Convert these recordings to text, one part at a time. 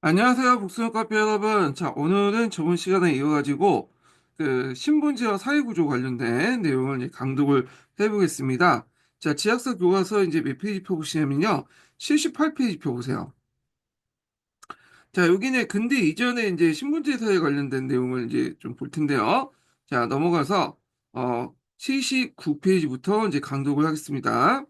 안녕하세요, 복숭아 카페 여러분. 자, 오늘은 저번 시간에 이어가지고 신분제와 사회구조 관련된 내용을 이제 강독을 해보겠습니다. 자, 지학사 교과서 이제 몇 페이지 펴보시냐면요, 78페이지 펴보세요. 자, 여기는 근대 이전에 이제 신분제 사회 관련된 내용을 이제 좀 볼 텐데요. 자, 넘어가서 79페이지부터 이제 강독을 하겠습니다.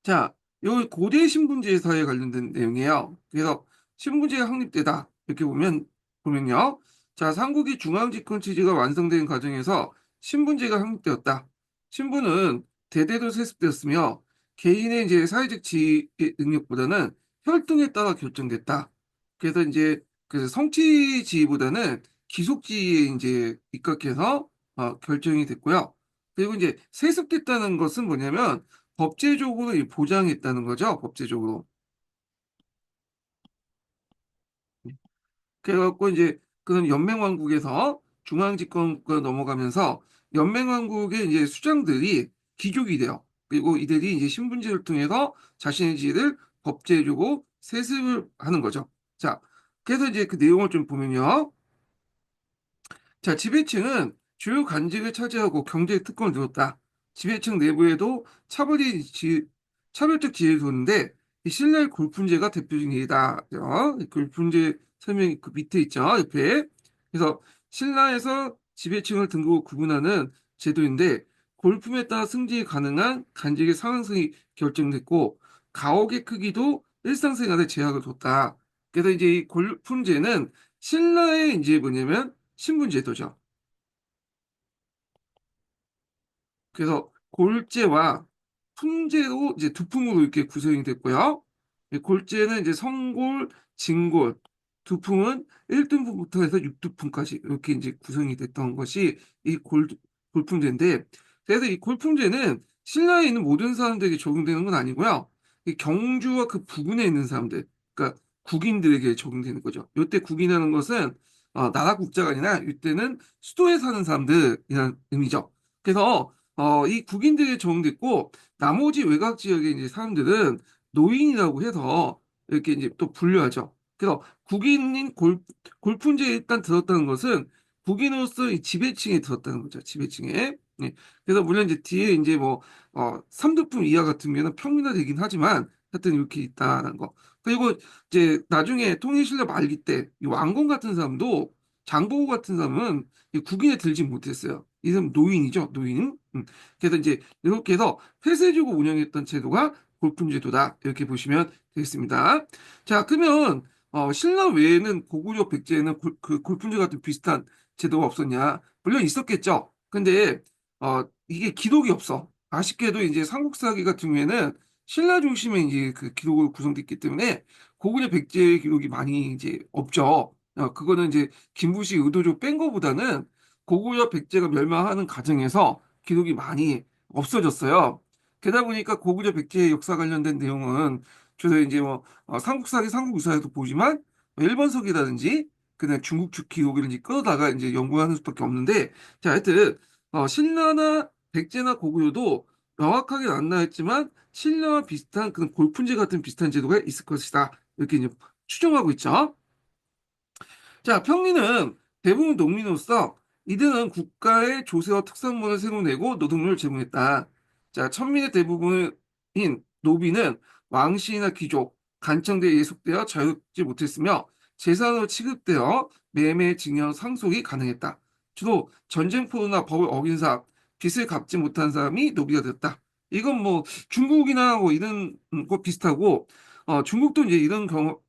자, 요 고대 신분제 사회에 관련된 내용이에요. 그래서 신분제가 확립되다. 이렇게 보면요. 자, 삼국의 중앙집권 체제가 완성된 과정에서 신분제가 확립되었다. 신분은 대대로 세습되었으며 개인의 이제 사회적 지위 능력보다는 혈통에 따라 결정됐다. 그래서 이제 그 성취 지위보다는 기속 지위에 이제 입각해서 결정이 됐고요. 그리고 이제 세습됐다는 것은 뭐냐면 법제적으로 보장했다는 거죠. 법제적으로. 그래갖고 이제 그런 연맹왕국에서 중앙집권국가 넘어가면서 연맹왕국의 이제 수장들이 귀족이 돼요. 그리고 이들이 이제 신분제를 통해서 자신의 지위를 법제적으로 세습을 하는 거죠. 자, 그래서 이제 그 내용을 좀 보면요. 자, 지배층은 주요 관직을 차지하고 경제 특권을 누렸다. 지배층 내부에도 차별적 지위를 두는데 이 신라의 골품제가 대표적인 예다. 골품제 설명이 그 밑에 있죠. 옆에. 그래서 신라에서 지배층을 등급으로 구분하는 제도인데 골품에 따라 승진이 가능한 간직의 상한선이 결정됐고 가옥의 크기도 일상생활에 제약을 뒀다. 그래서 이제 이 골품제는 신라의 이제 뭐냐면 신분제도죠. 그래서 골제와 품제로 이제 두 품으로 이렇게 구성이 됐고요. 이 골제는 이제 성골, 진골, 두품은 1등분부터 해서 6등분까지 이렇게 이제 구성이 됐던 것이 이 골품제인데, 그래서 이 골품제는 신라에 있는 모든 사람들에게 적용되는 건 아니고요. 이 경주와 그 부근에 있는 사람들, 그러니까 국인들에게 적용되는 거죠. 이때 국인이라는 것은 나라 국자가 아니라 이때는 수도에 사는 사람들이라는 의미죠. 그래서 이 국인들이 적용됐고 나머지 외곽 지역의 이제 사람들은 노인이라고 해서 이렇게 이제 또 분류하죠. 그래서 국인인 골품제에 일단 들었다는 것은 국인으로서 이 지배층에 들었다는 거죠. 지배층에. 예. 그래서 물론 이제 뒤에 이제 뭐 3등품 이하 같은 경우는 평민화되긴 하지만 하여튼 이렇게 있다는 거. 그리고 이제 나중에 통일신라 말기 때 이 왕건 같은 사람도 장보고 같은 사람은 이 국인에 들지 못했어요. 이 사람 노인이죠, 노인. 그래서 이제 이렇게 해서 폐쇄적으로 운영했던 제도가 골품제도다. 이렇게 보시면 되겠습니다. 자, 그러면 신라 외에는 고구려 백제에는 그 골품제 같은 비슷한 제도가 없었냐? 물론 있었겠죠. 근데 이게 기록이 없어. 아쉽게도 이제 삼국사기 같은 경우에는 신라 중심의 이제 그 기록으로 구성됐기 때문에 고구려 백제의 기록이 많이 이제 없죠. 그거는 이제 김부시 의도적으로 뺀 거보다는 고구려 백제가 멸망하는 과정에서 기록이 많이 없어졌어요. 게다 보니까 고구려 백제의 역사 관련된 내용은 주로 이제 뭐 삼국사기 삼국유사에도 보지만 일본서기라든지 그냥 중국 측 기록을 이제 끌어다가 이제 연구하는 수밖에 없는데 자 하여튼 신라나 백제나 고구려도 명확하게 안 나왔지만 신라와 비슷한 그런 골품제 같은 비슷한 제도가 있을 것이다 이렇게 이제 추정하고 있죠. 자, 평리는 대부분 농민으로서 이들은 국가의 조세와 특산물을 새로 내고 노동력을 제공했다. 자, 천민의 대부분인 노비는 왕실이나 귀족, 간청대에 예속되어 자유롭지 못했으며 재산으로 취급되어 매매, 증여, 상속이 가능했다. 주로 전쟁포로나 법을 어긴 사람, 빚을 갚지 못한 사람이 노비가 되었다. 이건 뭐 중국이나 뭐 이런 거 비슷하고 중국도 이제 이런 경우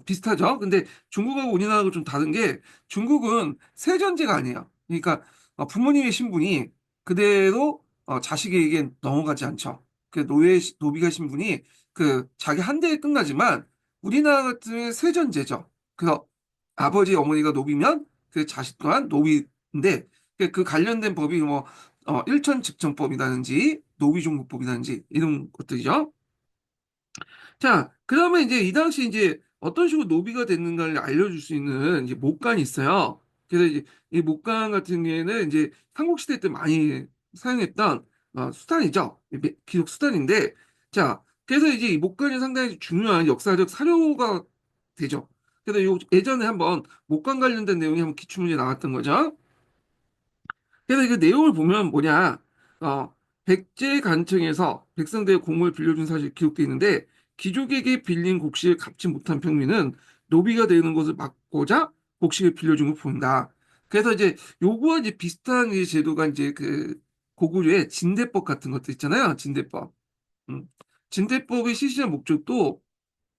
비슷하죠. 근데 중국하고 우리나라하고 좀 다른 게 중국은 세전제가 아니에요. 그러니까 부모님의 신분이 그대로 자식에게 넘어가지 않죠. 그 노비가 신분이 그 자기 한 대에 끝나지만 우리나라 같은 세전제죠. 그래서 아버지 어머니가 노비면 그 자식 또한 노비인데 그 관련된 법이 뭐 일천직천법이라든지 노비종국법이라든지 이런 것들이죠. 자, 그러면 이제 이 당시 이제 어떤 식으로 노비가 됐는가를 알려줄 수 있는 이제 목간이 있어요. 그래서 이제 이 목간 같은 경우에는 이제 삼국시대 때 많이 사용했던 수단이죠. 기록 수단인데, 자, 그래서 이제 이 목간이 상당히 중요한 역사적 사료가 되죠. 그래서 예전에 한번 목관 관련된 내용이 한번 기출문제 나왔던 거죠. 그래서 그 내용을 보면 뭐냐, 백제 간청에서 백성들의 공을 빌려준 사실이 기록되어 있는데, 귀족에게 빌린 곡식을 갚지 못한 평민은 노비가 되는 것을 막고자 곡식을 빌려준 걸 본다. 그래서 이제 요거와 이제 비슷한 이 제도가 이제 그 고구려의 진대법 같은 것도 있잖아요. 진대법. 음. 진대법의 실시한 목적도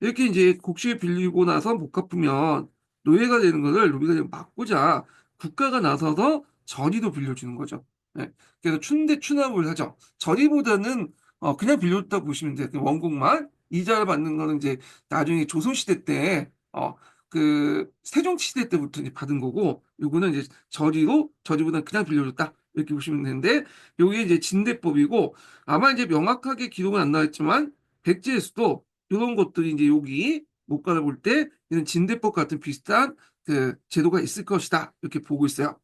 이렇게 이제 곡식을 빌리고 나서 못 갚으면 노예가 되는 거를 노비가 되면 막고자 국가가 나서서 전의도 빌려주는 거죠. 네. 그래서 춘대 추납을 하죠. 전의보다는 그냥 빌려줬다 보시면 돼요. 그 원곡만 이자를 받는 거는 이제 나중에 조선시대 때 그 세종시대 때부터 이제 받은 거고 요거는 이제 저리보다는 그냥 빌려줬다 이렇게 보시면 되는데 요게 이제 진대법이고 아마 이제 명확하게 기록은 안 나왔지만 백제에서도 이런 것들이 이제 여기 목관을 볼 때 이런 진대법 같은 비슷한 그 제도가 있을 것이다 이렇게 보고 있어요.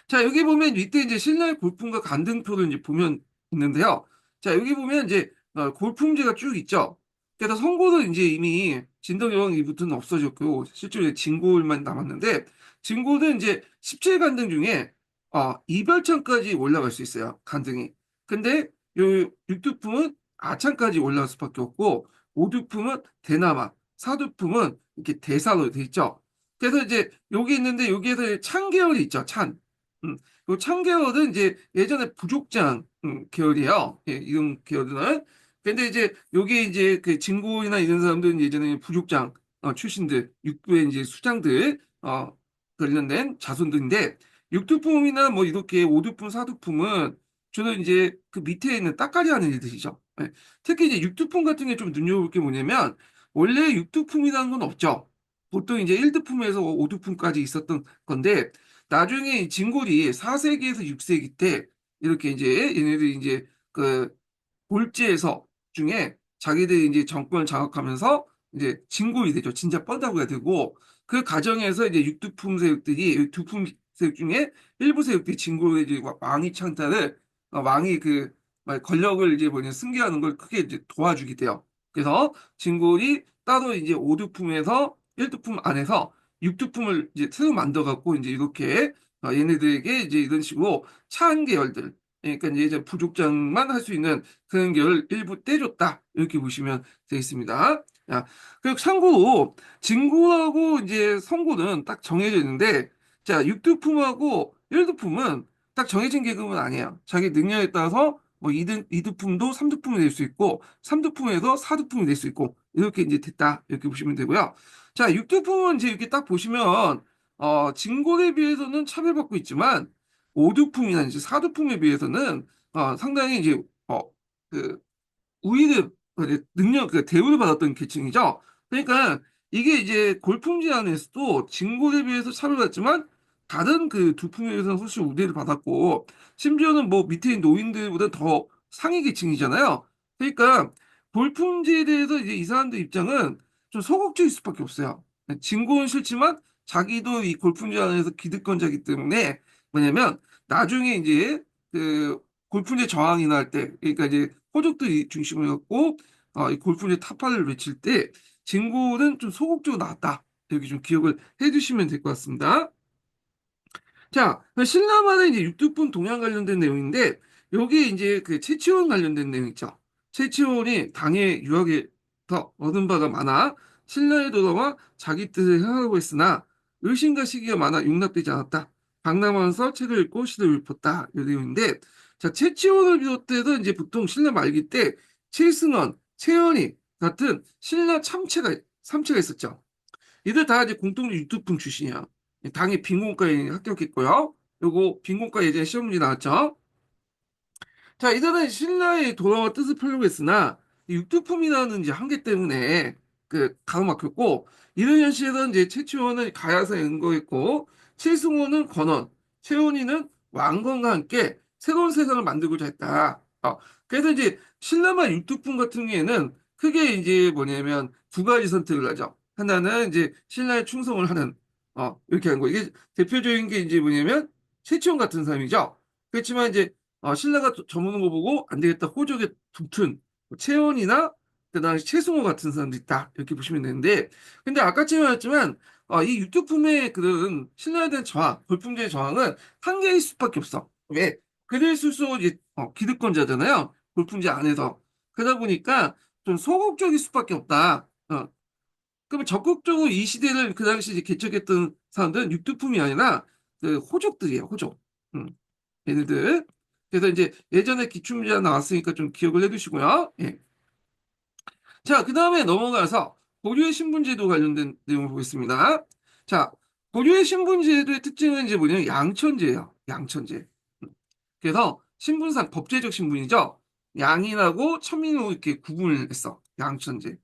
자, 여기 보면 이때 이제 신라의 골품과 간등표를 이제 보면 있는데요. 자, 여기 보면 이제 골품제가 쭉 있죠. 그래서 선고는 이제 이미 진덕여왕 이부터는 없어졌고 실제로 이제 진골만 남았는데 진골은 이제 17간등 중에 이별창까지 올라갈 수 있어요. 간등이. 근데 요 육두품은 아창까지 올라갈 수밖에 없고 오두품은 대남아, 사두품은 이렇게 대사로 돼 있죠. 그래서 이제 여기 있는데 여기에서 찬 계열이 있죠. 찬. 음, 요 참계열은 이제 예전에 부족장 계열이에요. 예, 이런 계열은. 근데 이제 요게 이제 그 진고이나 이런 사람들은 예전에 부족장 출신들, 육부의 이제 수장들 관련된 자손들인데 육두품이나 뭐 이렇게 오두품, 사두품은 주로 이제 그 밑에 있는 따까리 하는 일들이죠. 예. 특히 이제 육두품 같은 게 좀 눈여볼 게 뭐냐면 원래 육두품이라는 건 없죠. 보통 이제 1두품에서 5두품까지 있었던 건데 나중에 이 진골이 4세기에서 6세기 때 이렇게 이제 얘네들이 이제 그 골지에서 중에 자기들이 이제 정권을 장악하면서 이제 진골이 되죠. 진짜 뻔다구가 되고 그 과정에서 이제 육두품 세력들이 두품 세력 중에 일부 세력들이 진골의 이제 왕위 창탈을 왕이 그 권력을 이제 뭐냐 승계하는 걸 크게 이제 도와주게 돼요. 그래서 진골이 따로 이제 오두품에서 일두품 안에서 육두품을 이제 새로 만들어 갖고 이제 이렇게 얘네들에게 이제 이런 식으로 차한 계열들 그러니까 이제 부족장만 할 수 있는 그런 계열 일부 떼줬다 이렇게 보시면 되겠습니다. 야, 그리고 참고로 진고하고 이제 성고는 딱 정해져 있는데 자 육두품하고 일두품은 딱 정해진 계급은 아니에요. 자기 능력에 따라서 뭐 이두품도 삼두품이 될 수 있고 삼두품에서 사두품이 될 수 있고 이렇게 이제 됐다 이렇게 보시면 되고요. 자 육두품은 이제 이렇게 딱 보시면 진골에 비해서는 차별받고 있지만 오두품이나 이제 사두품에 비해서는 상당히 이제 그 우위를 능력 그 대우를 받았던 계층이죠. 그러니까 이게 이제 골품제 안에서도 진골에 비해서 차별받지만 다른 그 두품에 비해서는 훨씬 우대를 받았고 심지어는 뭐 밑에 있는 노인들보다 더 상위 계층이잖아요. 그러니까 골품제에 대해서 이제 이 사람들 입장은 좀 소극적일 수밖에 없어요. 진골은 싫지만 자기도 이 골품제 안에서 기득권자이기 때문에 뭐냐면 나중에 이제 그 골프제 저항이 날 때, 그러니까 이제 호족들이 중심을 갖고 이 골프제 타파를 외칠 때 진구는 좀 소극적으로 나왔다. 이렇게 좀 기억을 해두시면 될 것 같습니다. 자, 신라만의 이제 육두분 동양 관련된 내용인데 여기 이제 그 채치원 관련된 내용 있죠. 채치원이 당의 유학에서 얻은 바가 많아 신라에 돌아와 자기 뜻을 행하려고 했으나 의심과 시기가 많아 용납되지 않았다. 강남원서 책을 읽고 시를 읊었다. 이 내용인데 자, 채치원을 비롯해서 이제 보통 신라 말기 때 칠승원, 채연이 같은 신라 삼체가 있었죠. 이들 다 이제 공통적 육두품 출신이야. 당연히 빈곤과에 합격했고요. 요거 빈곤과 예전에 시험 문제 나왔죠. 자, 이들은 신라의 도라와 뜻을 펴려고 했으나 이 육두품이라는 이제 한계 때문에 그 가로막혔고 이르현 씨에는 이제 최치원은 가야사에 응거했고 칠승호는 건원, 최원희는 왕건과 함께 새로운 세상을 만들고자 했다. 그래서 이제 신라만 육두품 같은 경우에는 크게 이제 뭐냐면 두 가지 선택을 하죠. 하나는 이제 신라에 충성을 하는 이렇게 하는 거. 이게 대표적인 게 이제 뭐냐면 최치원 같은 사람이죠. 그렇지만 이제 신라가 저무는 거 보고 안 되겠다. 호적에 붙은 뭐 채원이나 그 당시 최승호 같은 사람도 있다. 이렇게 보시면 되는데, 근데 아까처럼 말했지만, 이 유토품의 그런 신뢰에 대한 저항, 골품제의 저항은 한계일 수밖에 없어. 왜? 그들 스스로 이제, 기득권자잖아요. 골품제 안에서. 그러다 보니까 좀 소극적일 수밖에 없다. 그러면 적극적으로 이 시대를 그 당시 이제 개척했던 사람들은 유토품이 아니라 그 호족들이에요, 호족. 음, 얘네들. 그래서 이제 예전에 기출문제가 나왔으니까 좀 기억을 해두시고요. 예. 자, 그 다음에 넘어가서 고려의 신분제도 관련된 내용을 보겠습니다. 자, 고려의 신분제도의 특징은 이제 뭐냐면 양천제예요. 양천제. 그래서 신분상 법제적 신분이죠. 양인하고 천민으로 이렇게 구분을 했어. 양천제.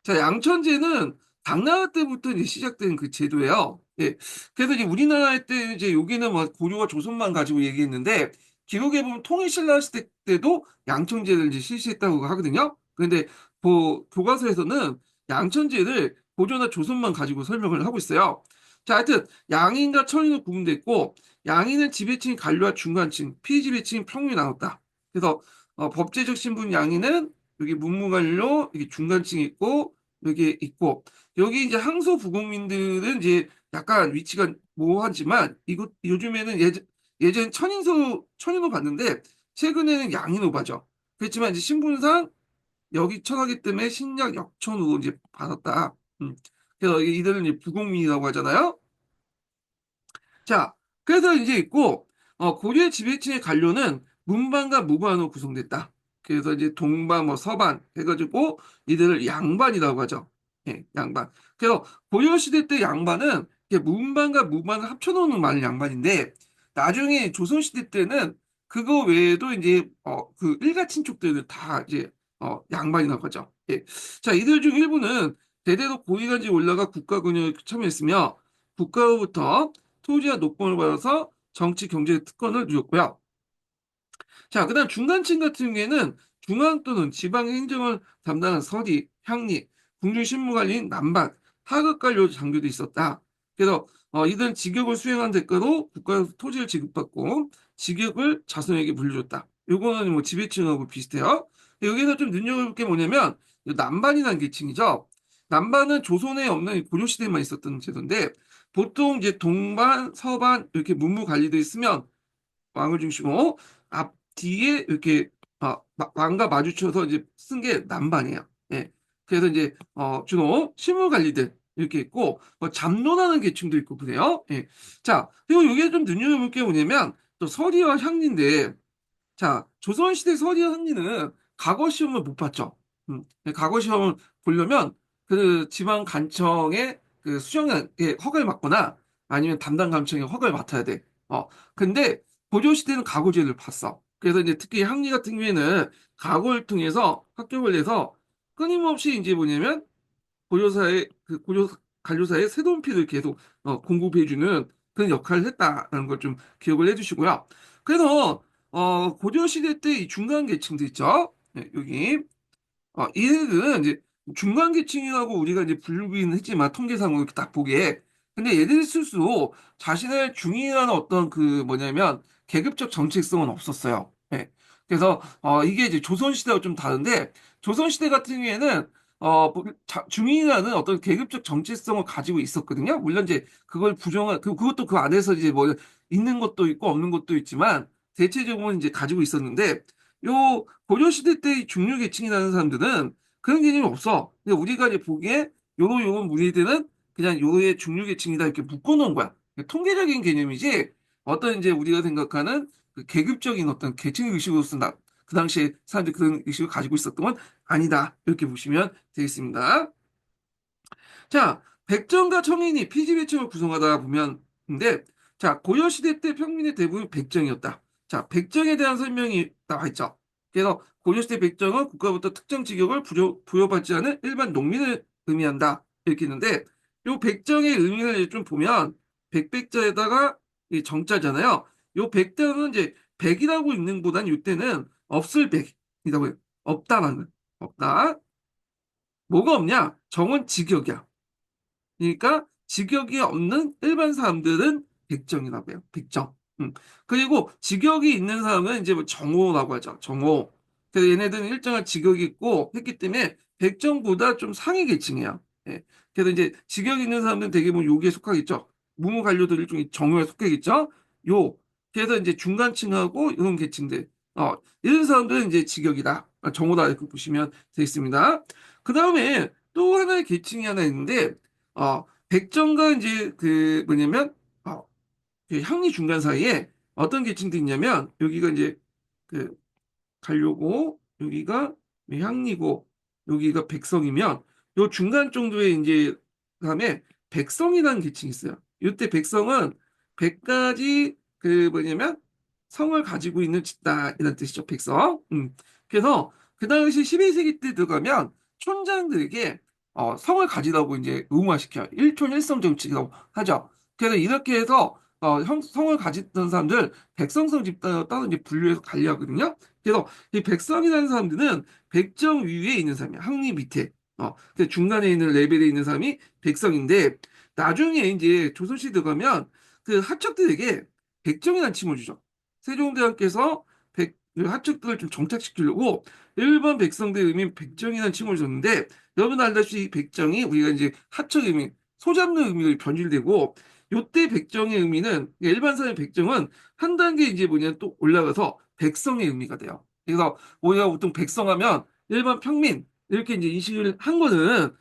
자, 양천제는 당나라 때부터 이제 시작된 그 제도예요. 예. 그래서 이제 우리나라 때 이제 여기는 뭐 고려와 조선만 가지고 얘기했는데 기록에 보면 통일신라 시대 때도 양천제를 이제 실시했다고 하거든요. 그런데 그 교과서에서는 양천제를 고려나 조선만 가지고 설명을 하고 있어요. 자, 하여튼 양인과 천인으로 구분됐고 양인은 지배층 관료와 중간층, 피지배층 평균이 나눴다. 그래서 법제적 신분 양인은 여기 문무관료, 여기 중간층이 있고 여기 있고 여기 이제 항소 부국민들은 이제 약간 위치가 모호하지만 이곳 요즘에는 예전 천인으로 봤는데 최근에는 양인으로 봐죠. 그렇지만 이제 신분상 여기 천하기 때문에 신약 역천으로 이제 받았다. 그래서 이들은 이제 부국민이라고 하잖아요. 자, 그래서 이제 있고, 고려 지배층의 관료는 문반과 무반으로 구성됐다. 그래서 이제 동반, 뭐 서반 해가지고 이들을 양반이라고 하죠. 예, 양반. 그래서 고려 시대 때 양반은 이게 문반과 무반을 합쳐놓는 말이 양반인데, 나중에 조선 시대 때는 그거 외에도 이제 그 일가 친족들을 다 이제 양반이라고 하죠. 예. 자, 이들 중 일부는 대대로 고위간직에 올라가 국가 권력에 참여했으며 국가로부터 토지와 녹봉을 받아서 정치, 경제 특권을 누렸고요. 자, 그다음 중간층 같은 경우에는 중앙 또는 지방 행정을 담당한 서리, 향리, 궁중 신무관리인 남반, 하급 관료 장교도 있었다. 그래서 이들은 직역을 수행한 대가로 국가에서 토지를 지급받고 직역을 자손에게 물려줬다. 요거는 뭐 지배층하고 비슷해요. 여기서 좀 눈여겨볼 게 뭐냐면 이 남반이라는 계층이죠. 남반은 조선에 없는 고려시대에만 있었던 제도인데 보통 이제 동반, 서반 이렇게 문무 관리돼 있으면 왕을 중심으로 앞 뒤에 이렇게 왕과 마주쳐서 이제 쓴 게 남반이에요. 예. 그래서 이제 주로 실무 관리들 이렇게 있고 잡론하는 계층도 있고 그래요. 예. 자, 그리고 여기에 좀 눈여겨볼 게 뭐냐면 또 서리와 향리인데 자, 조선시대 서리와 향리는 과거 시험을 못 봤죠. 과거 시험을 보려면 그 지방 간청의 그 수정에 허가를 받거나 아니면 담당 간청의 허가를 맡아야 돼. 근데 고려시대는 가고제를 봤어. 그래서 이제 특히 향리 같은 경우에는 가고를 통해서 합격을 해서 끊임없이 이제 뭐냐면 고려사의 그 고려 관료사의 새로운 피를 계속 공급해주는 그런 역할을 했다라는 걸 좀 기억을 해주시고요. 그래서 고려 시대 때 이 중간 계층도 있죠. 네, 여기 얘네들은 이제 중간 계층이라고 우리가 이제 부르긴 했지만 통계상으로 이렇게 딱 보기에 근데 얘들 스스로 자신의 중요한 어떤 그 뭐냐면 계급적 정체성은 없었어요. 예. 그래서 이게 이제 조선 시대와 좀 다른데 조선 시대 같은 경우에는 중인이라는 어떤 계급적 정체성을 가지고 있었거든요. 물론 이제 그걸 부정한 그것도 그 안에서 이제 뭐 있는 것도 있고 없는 것도 있지만 대체적으로는 이제 가지고 있었는데 요 고려시대 때 중류 계층이라는 사람들은 그런 개념이 없어. 근데 우리가 이제 보기에 요런 무리들은 그냥 요의 중류 계층이다 이렇게 묶어놓은 거야. 통계적인 개념이지 어떤 이제 우리가 생각하는 그 계급적인 어떤 계층 의식으로서 그 당시에 사람들이 그런 의식을 가지고 있었던 건 아니다. 이렇게 보시면 되겠습니다. 자, 백정과 청인이 피지배층을 구성하다 보면, 근데, 자, 고려시대 때 평민의 대부분 백정이었다. 자, 백정에 대한 설명이 나와 있죠. 그래서 고려시대 백정은 국가부터 특정 직역을 부여받지 않은 일반 농민을 의미한다. 이렇게 있는데, 요 백정의 의미를 좀 보면, 백백자에다가 이 정자잖아요. 요 백정은 이제 백이라고 있는 보단 이때는 없을 백이라고 해요. 없다라는 거예요. 없다. 뭐가 없냐? 정은 직역이야. 그러니까 직역이 없는 일반 사람들은 백정이라고 해요. 백정. 그리고 직역이 있는 사람은 이제 뭐 정호라고 하죠. 정호. 그래서 얘네들은 일정한 직역이 있고 했기 때문에 백정보다 좀 상위 계층이에요. 예. 그래서 이제 직역이 있는 사람들은 대개 뭐 여기에 속하겠죠. 무무관료들 일종의 정요에 속하겠죠. 요. 그래서 이제 중간층하고 이런 계층들. 이런 사람들은 이제 직역이다. 정오다. 이렇게 보시면 되겠습니다. 그 다음에 또 하나의 계층이 하나 있는데, 백정과 이제 그 뭐냐면, 그 향리 중간 사이에 어떤 계층도 있냐면, 여기가 이제 그 가려고 여기가 향리고 여기가 백성이면 요 중간 정도에 이제 그다음에 백성이라는 계층이 있어요. 이때 백성은 100가지 그 뭐냐면 성을 가지고 있는 집단이라는 뜻이죠. 백성. 그래서 그 당시 12세기 때 들어가면 촌장들에게 성을 가지라고 이제 의무화시켜요. 일촌 일성 정책이라고 하죠. 그래서 이렇게 해서 성을 가졌던 사람들 백성성 집단으로 따로 이제 분류해서 관리하거든요. 그래서 이 백성이라는 사람들은 백정 위에 있는 사람이야. 항리 밑에. 그 중간에 있는 레벨에 있는 사람이 백성인데 나중에 이제 조선시대 들어가면 그 하척들에게 백정이라는 칭을 주죠. 세종대왕께서 그 하척들을 좀 정착시키려고 일반 백성들의 의미 백정이라는 칭을 줬는데 여러분 알다시피 이 백정이 우리가 이제 하척 의미, 소잡는 의미로 변질되고 요때 백정의 의미는 일반 사람의 백정은 한 단계 이제 뭐냐 또 올라가서 백성의 의미가 돼요. 그래서 우리가 보통 백성하면 일반 평민 이렇게 이제 인식을 한 거는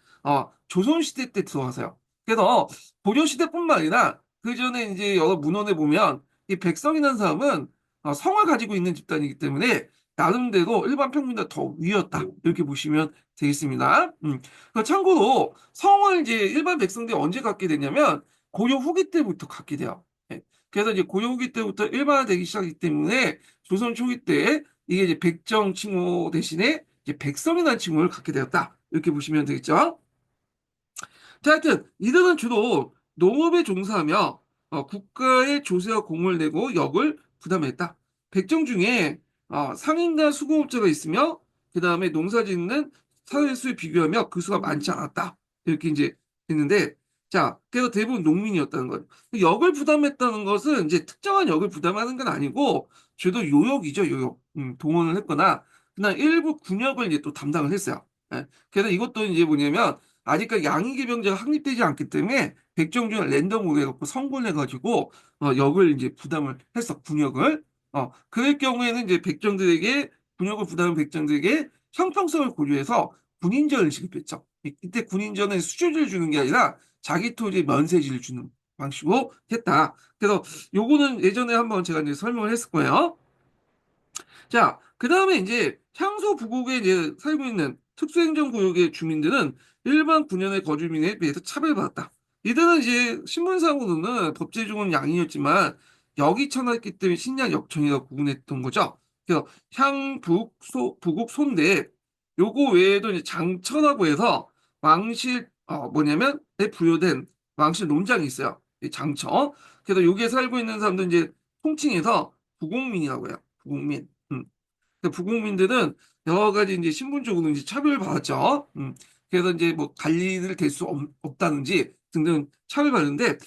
조선시대 때 들어와서요. 그래서 고려시대뿐만 아니라 그 전에 이제 여러 문헌에 보면 이 백성이라는 사람은 성을 가지고 있는 집단이기 때문에 나름대로 일반 평민보다 더 위였다. 이렇게 보시면 되겠습니다. 참고로 성을 이제 일반 백성들이 언제 갖게 되냐면 고려 후기 때부터 갖게 돼요. 예. 그래서 이제 고려 후기 때부터 일반화되기 시작하기 때문에 조선 초기 때 이게 이제 백정 칭호 대신에 이제 백성이라는 칭호를 갖게 되었다. 이렇게 보시면 되겠죠. 자, 하여튼 이들은 주로 농업에 종사하며 국가의 조세와 공을 내고 역을 부담했다. 백정 중에 상인과 수공업자가 있으며 그 다음에 농사짓는 사회수에 비교하며 그 수가 많지 않았다. 이렇게 이제 했는데 자, 그래서 대부분 농민이었다는 거예요. 역을 부담했다는 것은 이제 특정한 역을 부담하는 건 아니고 주로 요역이죠, 요역. 동원을 했거나 그냥 일부 군역을 이제 또 담당을 했어요. 예. 그래서 이것도 이제 뭐냐면 아직까지 양의계병제가 확립되지 않기 때문에 백정준을 랜덤으로 해갖고 선고를 해가지고 역을 이제 부담을 했어 군역을 그럴 경우에는 이제 백정들에게 군역을 부담한 백정들에게 형평성을 고려해서 군인전을 지급했죠. 이때 군인전은 수주를 주는 게 아니라 자기 토지에 면세지를 주는 방식으로 했다. 그래서 요거는 예전에 한번 제가 이제 설명을 했을 거예요. 자, 그 다음에 이제 향소 부국에 이제 살고 있는 특수행정구역의 주민들은 일반 군현의 거주민에 비해서 차별받았다. 이들은 이제 신분상으로는 법제적으로는 양이었지만 역이 천하였기 때문에 신양 역청이라고 구분했던 거죠. 그래서 부국, 손대 요거 외에도 이제 장천하고 해서 왕실 뭐냐면 에 부여된 왕실 논장이 있어요. 이 장천. 그래서 여기에 살고 있는 사람들 이제 통칭해서 부국민이라고 해요. 부국민. 부국민들은 여러 가지 이제 신분적으로 이제 차별받았죠. 그래서 이제 뭐 관리를 될 수 없다든지 등등 차별받는데,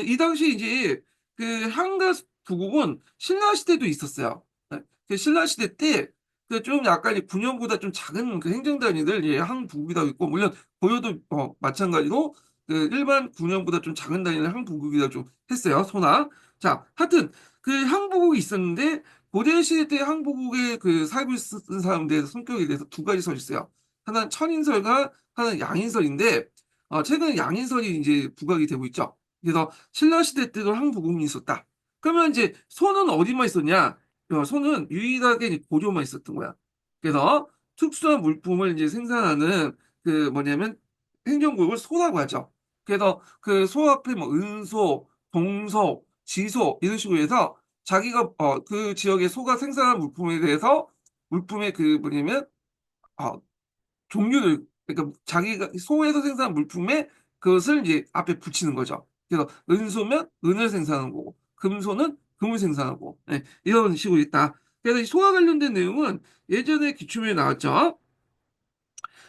이 당시 이제 그 향가 부국은 신라 시대도 있었어요. 네. 그 신라 시대 때 그 좀 약간 이 군현보다 좀 작은 그 행정단위들 예, 항부국이라고 있고 물론 고려도 마찬가지로 그 일반 군현보다 좀 작은 단위를 항부국이라고 좀 했어요. 소나 자 하여튼 그 항부국이 있었는데 고대 시대 때 항복국의 그 살고 있었던 사람들의 성격에 대해서 두 가지 설이 있어요. 하나는 천인설과 하나는 양인설인데, 최근에 양인설이 이제 부각이 되고 있죠. 그래서 신라 시대 때도 항복국이 있었다. 그러면 이제 소는 어디만 있었냐? 소는 유일하게 이제 고려만 있었던 거야. 그래서 특수한 물품을 이제 생산하는 그 뭐냐면 행정구역을 소라고 하죠. 그래서 그 소 앞에 뭐 은소, 동소, 지소 이런 식으로 해서 자기가 그 지역의 소가 생산한 물품에 대해서 물품의 그 뭐냐면 어, 종류를 그러니까 자기가 소에서 생산한 물품에 그것을 이제 앞에 붙이는 거죠. 그래서 은소면 은을 생산하는 거고 금소는 금을 생산하고 네, 이런 식으로 있다. 그래서 이 소와 관련된 내용은 예전에 기출문에 나왔죠.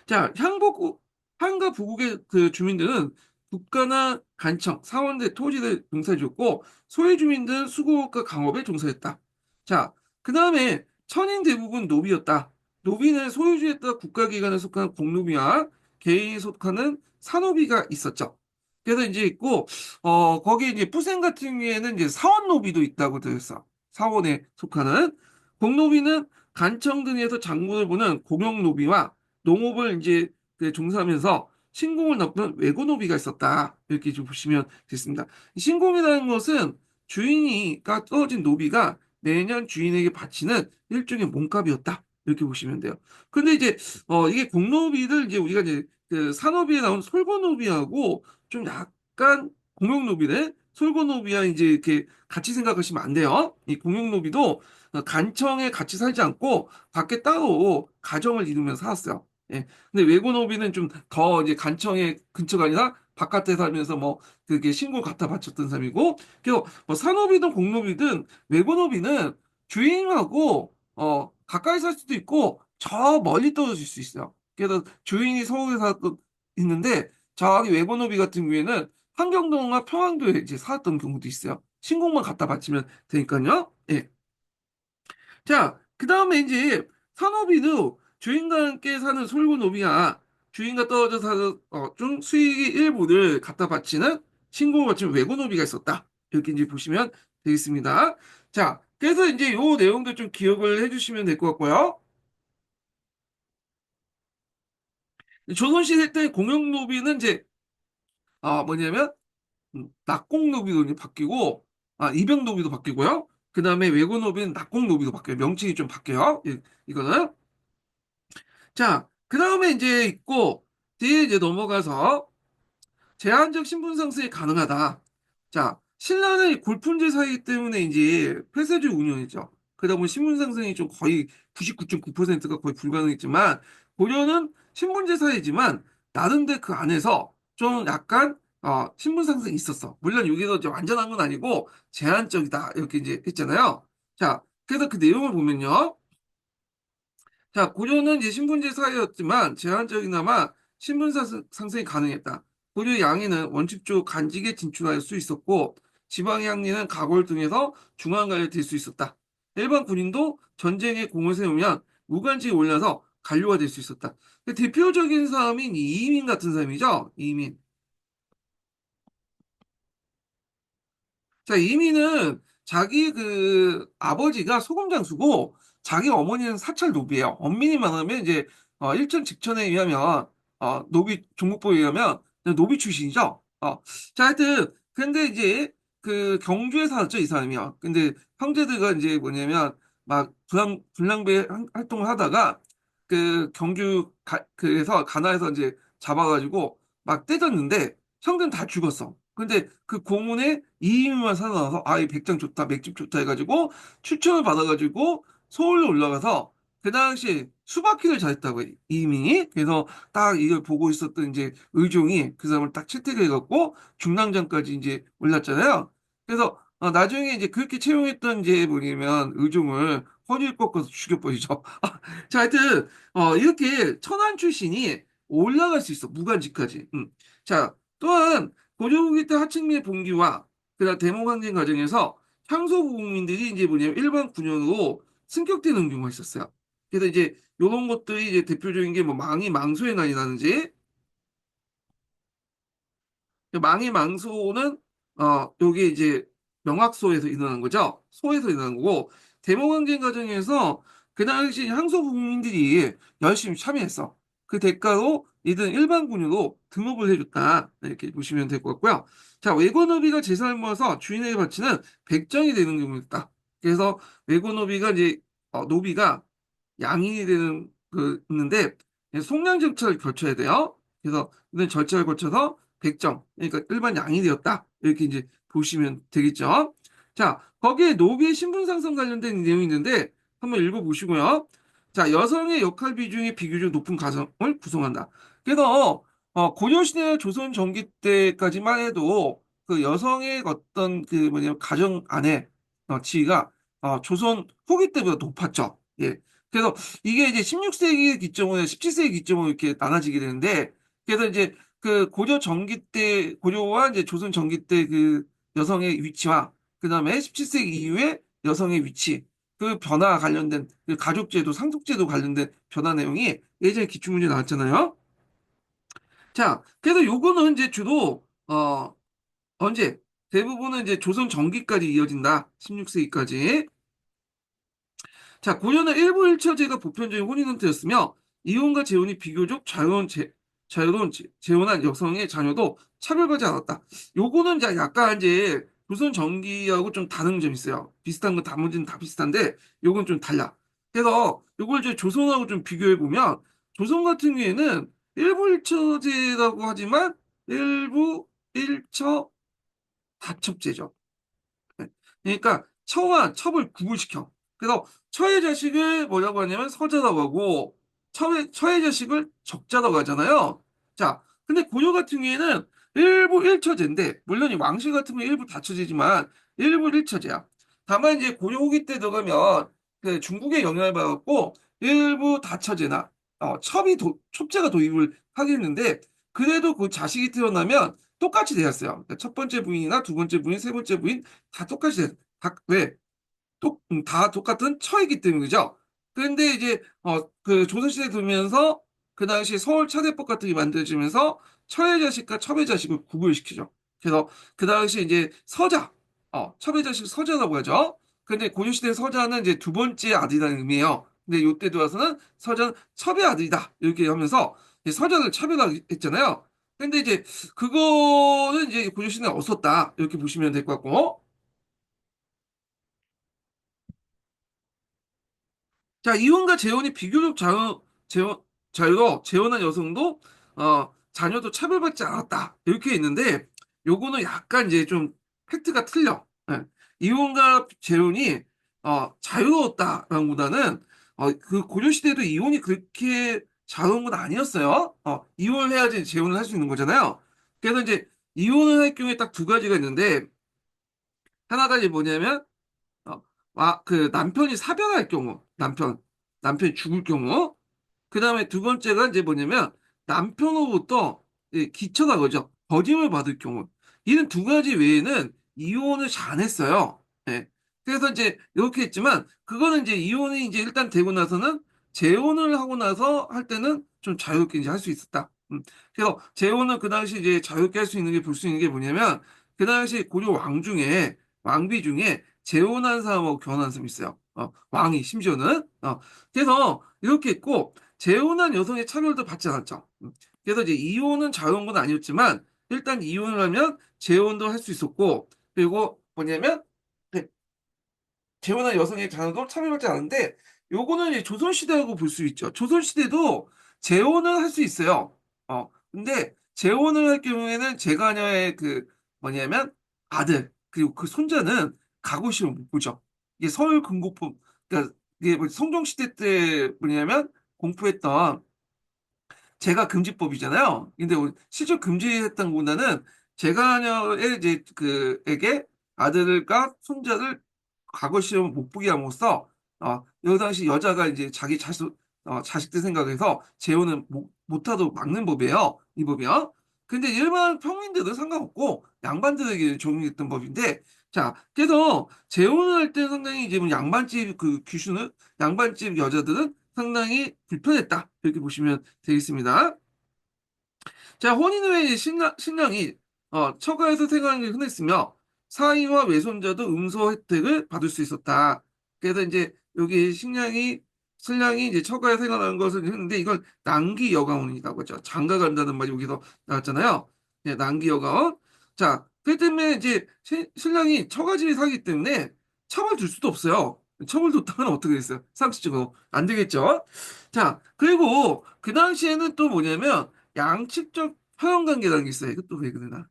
자, 향과 부국의 그 주민들은 국가나 간청, 사원대 토지를 농사지었고 소외 주민들은 수고과 강업에 종사했다. 자, 그 다음에 천인 대부분 노비였다. 노비는 소유주에 따라 국가기관에 속한 공노비와 개인이 속하는 산노비가 있었죠. 그래서 이제 있고, 거기에 이제 뿌센 같은 경우에는 이제 사원노비도 있다고 들었어. 사원에 속하는. 공노비는 간청 등에서 장군을 보는 공영노비와 농업을 이제 그 종사하면서 신공을 넘는 외고노비가 있었다. 이렇게 좀 보시면 됐습니다. 신공이라는 것은 주인이가 떨어진 노비가 매년 주인에게 바치는 일종의 몸값이었다. 이렇게 보시면 돼요. 근데 이제 이게 공노비를 이제 우리가 이제 그 산업비에 나온 솔고노비하고 좀 약간 공용노비네 솔고노비와 이제 이렇게 같이 생각하시면 안 돼요. 이 공용노비도 간청에 같이 살지 않고 밖에 따로 가정을 이루면서 살았어요. 예. 근데 외고노비는 좀 더 이제 간청의 근처가 아니라 바깥에 살면서 뭐 그게 신고 갖다 바쳤던 사람이고, 그리고 뭐 산업이든 공노비든 외고노비는 주인하고 가까이 살 수도 있고 저 멀리 떨어질 수 있어요. 그래서 주인이 서울에 살고 있는데 저기 외고노비 같은 경우에는 한경동과 평안도에 이제 살았던 경우도 있어요. 신공만 갖다 바치면 되니까요. 예. 자, 그 다음에 이제 산업인도 주인과 함께 사는 솔고노비야 주인과 떨어져 사는 중 수익의 일부를 갖다 바치는 신공을 바치는 외고노비가 있었다. 이렇게 이제 보시면 되겠습니다. 자, 그래서 이제 요 내용도 좀 기억을 해주시면 될 것 같고요. 조선시대 때 공영노비는 이제 뭐냐면 낙공노비도 이제 바뀌고 입영노비도 바뀌고요. 그 다음에 외고노비는 낙공노비도 바뀌어요. 명칭이 좀 바뀌어요. 이거는. 자, 그 다음에 이제 있고, 뒤에 이제 넘어가서 제한적 신분 상승이 가능하다. 자, 신라는 이 골품제 사이기 때문에 이제 폐쇄주 운영이죠. 그러다 보니 신분 상승이 좀 거의 99.9%가 거의 불가능했지만, 고려는 신분제 사이지만, 나름대로 그 안에서 좀 약간, 신분 상승이 있었어. 물론 여기서 이제 완전한 건 아니고, 제한적이다. 이렇게 이제 했잖아요. 자, 그래서 그 내용을 보면요. 자, 고려는 이제 신분제 사회였지만 제한적이나마 신분 상승이 가능했다. 고려 양의는 원칙적으로 간직에 진출할 수 있었고 지방의 항리는 가골 등에서 중앙관리에 들 수 있었다. 일반 군인도 전쟁에 공을 세우면 무관직에 올라서 관료가 될 수 있었다. 대표적인 사람이 이민 같은 사람이죠. 이민. 자, 이민은 자기 그 아버지가 소금장수고 자기 어머니는 사찰 노비예요. 엄밀히 말하면 이제 일전 직천에 의하면 노비 종목법에 의하면 노비 출신이죠. 자, 하여튼 근데 이제 그 경주에 살았죠, 이 사람이요. 근데 형제들과 이제 뭐냐면 막 불량배 활동을 하다가 그 그래서 가나에서 이제 잡아가지고 막 떼졌는데 형들은 다 죽었어. 근데 그 고문에 이임만 살아나서 이 백장 좋다, 맥집 좋다 해가지고 추천을 받아가지고 서울로 올라가서 그 당시 수박회를 잘했다고 이민이. 그래서 딱 이걸 보고 있었던 이제 의종이 그 사람을 딱 채택을 해갖고 중랑장까지 이제 올랐잖아요. 그래서 나중에 이제 그렇게 채용했던 이제 뭐냐면 의종을 허리를 꺾어서 죽여버리죠. 자, 하여튼 이렇게 천안 출신이 올라갈 수 있어, 무관직까지. 자, 또한 고려후기 때 하층민의 봉기와 그다음 대몽항쟁 과정에서 향소국민들이 이제 뭐냐면 일반 군용으로 승격되는 경우가 있었어요. 그래서 이제 요런 것들이 이제 대표적인 게 뭐 망이 망소의 난이라든지, 망의 망소는 요게 이제 명학소에서 일어난 거죠. 소에서 일어난 거고, 대몽항쟁 과정에서 그 당시 향소 국민들이 열심히 참여했어. 그 대가로 이들은 일반 군으로 등록을 해줬다. 이렇게 보시면 될 것 같고요. 자, 외고노비가 재산을 모아서 주인에게 바치는 백정이 되는 경우였다. 그래서 외고노비가 이제 노비가 양인이 되는 그 있는데 속량 절차를 거쳐야 돼요. 그래서 이런 절차를 거쳐서 100점, 그러니까 일반 양이 되었다. 이렇게 이제 보시면 되겠죠. 자, 거기에 노비의 신분 상승 관련된 내용이 있는데 한번 읽어보시고요. 자, 여성의 역할 비중이 비교적 높은 가정을 구성한다. 그래서 고려시대 조선 전기 때까지만 해도 그 여성의 어떤 그 뭐냐면 가정 안에 지위가 조선 후기 때보다 높았죠. 예. 그래서 이게 이제 16세기 기점으로 17세기 기점으로 이렇게 나눠지게 되는데, 그래서 이제 그 고려 전기 때 고려와 이제 조선 전기 때 그 여성의 위치와 그다음에 17세기 이후에 여성의 위치, 그 변화 관련된 그 가족제도, 상속제도 관련된 변화 내용이 예전에 기출문제 나왔잖아요. 자, 그래서 요거는 이제 주로 언제 대부분은 이제 조선 전기까지 이어진다. 16세기까지. 자, 고려는 일부 일처제가 보편적인 혼인 형태였으며 이혼과 재혼이 비교적 자유로운 재혼한 여성의 자녀도 차별받지 않았다. 요거는 이제 약간 이제 조선 전기하고 좀 다른 점이 있어요. 비슷한 건 나머지는 다 비슷한데 요건 좀 달라. 그래서 요걸 이제 조선하고 좀 비교해 보면 조선 같은 경우에는 일부 일처제라고 하지만 일부 일처 다첩제죠. 네. 그러니까 처와 첩을 구분시켜. 그래서 처의 자식을 뭐라고 하냐면 서자라고 하고 처의 자식을 적자라고 하잖아요. 자, 근데 고려 같은 경우에는 일부 일처제인데 물론 이 왕실 같은 경우 일부 다처제지만 일부 일처제야. 다만 이제 고려 후기 때 들어가면 그 중국의 영향을 받았고 일부 다처제나 첩제가 도입을 하겠는데 그래도 그 자식이 태어나면 똑같이 되었어요. 그러니까 첫 번째 부인이나 두 번째 부인, 세 번째 부인 다 똑같이 돼. 왜? 다 똑같은 처이기 때문이죠. 그런데 이제 그 조선시대 들면서 그 당시 서울 차대법 같은 게 만들어지면서 처의 자식과 첩의 자식을 구분시키죠. 그래서 그 당시 이제 서자, 첩의 자식 서자라고 하죠. 근데 고려시대 서자는 이제 두 번째 아들이라는 의미예요. 근데 요때 들어와서는 서자는 첩의 아들이다 이렇게 하면서 이제 서자를 차별화했잖아요. 근데 이제 그거는 이제 고려시대에 없었다 이렇게 보시면 될 것 같고. 자, 이혼과 재혼이 비교적 자유로 재혼한 여성도 자녀도 차별받지 않았다. 이렇게 있는데 요거는 약간 이제 좀 팩트가 틀려. 예. 이혼과 재혼이 자유로웠다라는 보다는 그 고려시대도 이혼이 그렇게 자유로운 건 아니었어요. 이혼을 해야지 재혼을 할 수 있는 거잖아요. 그래서 이제 이혼을 할 경우에 딱 두 가지가 있는데 하나가 이제 뭐냐면 그 남편이 사별할 경우, 남편이 죽을 경우, 그 다음에 두 번째가 이제 뭐냐면 남편으로부터 기처가 그죠. 버림을 받을 경우. 이런 두 가지 외에는 이혼을 잘 안 했어요. 예. 그래서 이제 이렇게 했지만 그거는 이제 이혼이 이제 일단 되고 나서는 재혼을 하고 나서 할 때는 좀 자유롭게 이제 할 수 있었다. 그래서 재혼은 그 당시 이제 자유롭게 할 수 있는 게 볼 수 있는 게 뭐냐면 그 당시 고려 왕비 중에 재혼한 사람하고 결혼한 사람이 있어요. 왕이 심지어는. 그래서 이렇게 있고 재혼한 여성의 차별도 받지 않았죠. 그래서 이제 이혼은 자유로운 건 아니었지만 일단 이혼을 하면 재혼도 할 수 있었고 그리고 뭐냐면 네, 재혼한 여성의 자녀도 차별받지 않은데 요거는 이제 조선시대라고 볼 수 있죠. 조선시대도 재혼을 할 수 있어요. 근데 재혼을 할 경우에는 제가녀의 그 뭐냐면 아들 그리고 그 손자는 가고시로 못 보죠. 이게 서울 금고법 그러니까 이게 뭐 성종시대 때 뭐냐면 공포했던 제가 금지법이잖아요. 근데 실제 금지했던 것보다는 제가녀의 이제 그에게 아들과 손자를 과거 시험 못 보게 함으로써 이 당시 여자가 이제 자기 자식들 생각해서 재혼을 못하도록 막는 법이에요. 이 법이요. 근데 일반 평민들은 상관없고 양반들에게 적용했던 법인데 자 그래서 재혼을 할 때 상당히 이제 뭐 양반집 그 귀신은 양반집 여자들은 상당히 불편했다. 이렇게 보시면 되겠습니다. 자, 혼인 후에 신랑이 처가에서 생활하는 게 흔했으며 사위와 외손자도 음소 혜택을 받을 수 있었다. 그래서 이제 여기 신랑이 이제 처가에 생활하는 것을 했는데 이건 난기 여가원이라고 하죠. 장가 간다는 말이 여기서 나왔잖아요. 네, 난기 여가원. 자, 그 때문에 이제 신랑이 처가집에 살기 때문에 첩을 둘 수도 없어요. 첩을 뒀다면 어떻게 됐어요? 상식적으로 안 되겠죠. 자, 그리고 그 당시에는 또 뭐냐면 양측적 허용관계라는 게 있어요. 이것도 왜 그러나?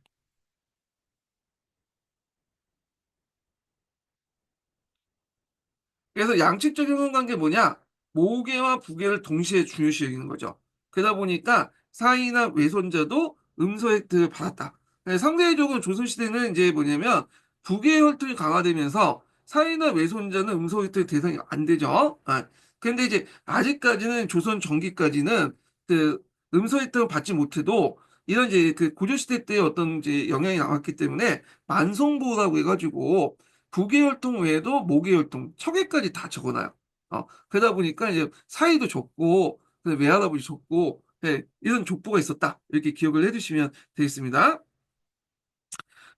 그래서 양측적 허용관계 뭐냐? 모계와 부계를 동시에 중요시 여기는 거죠. 그러다 보니까 사이나 외손자도 음소 혜택을 받았다. 상대적으로 조선시대는 이제 뭐냐면 부계 혈통이 강화되면서 사이나 외손자는 음소 혜택 대상이 안 되죠. 근데 이제 아직까지는 조선 전기까지는 그 음소 혜택을 받지 못해도 이런 이제 그 고려시대 때 어떤 이제 영향이 남았기 때문에 만성보호라고 해가지고 부계혈통 외에도 모계혈통, 척외까지 다 적어놔요. 그러다 보니까 이제 사이도 좁고, 외할아버지 좁고, 예, 이런 족보가 있었다. 이렇게 기억을 해주시면 되겠습니다.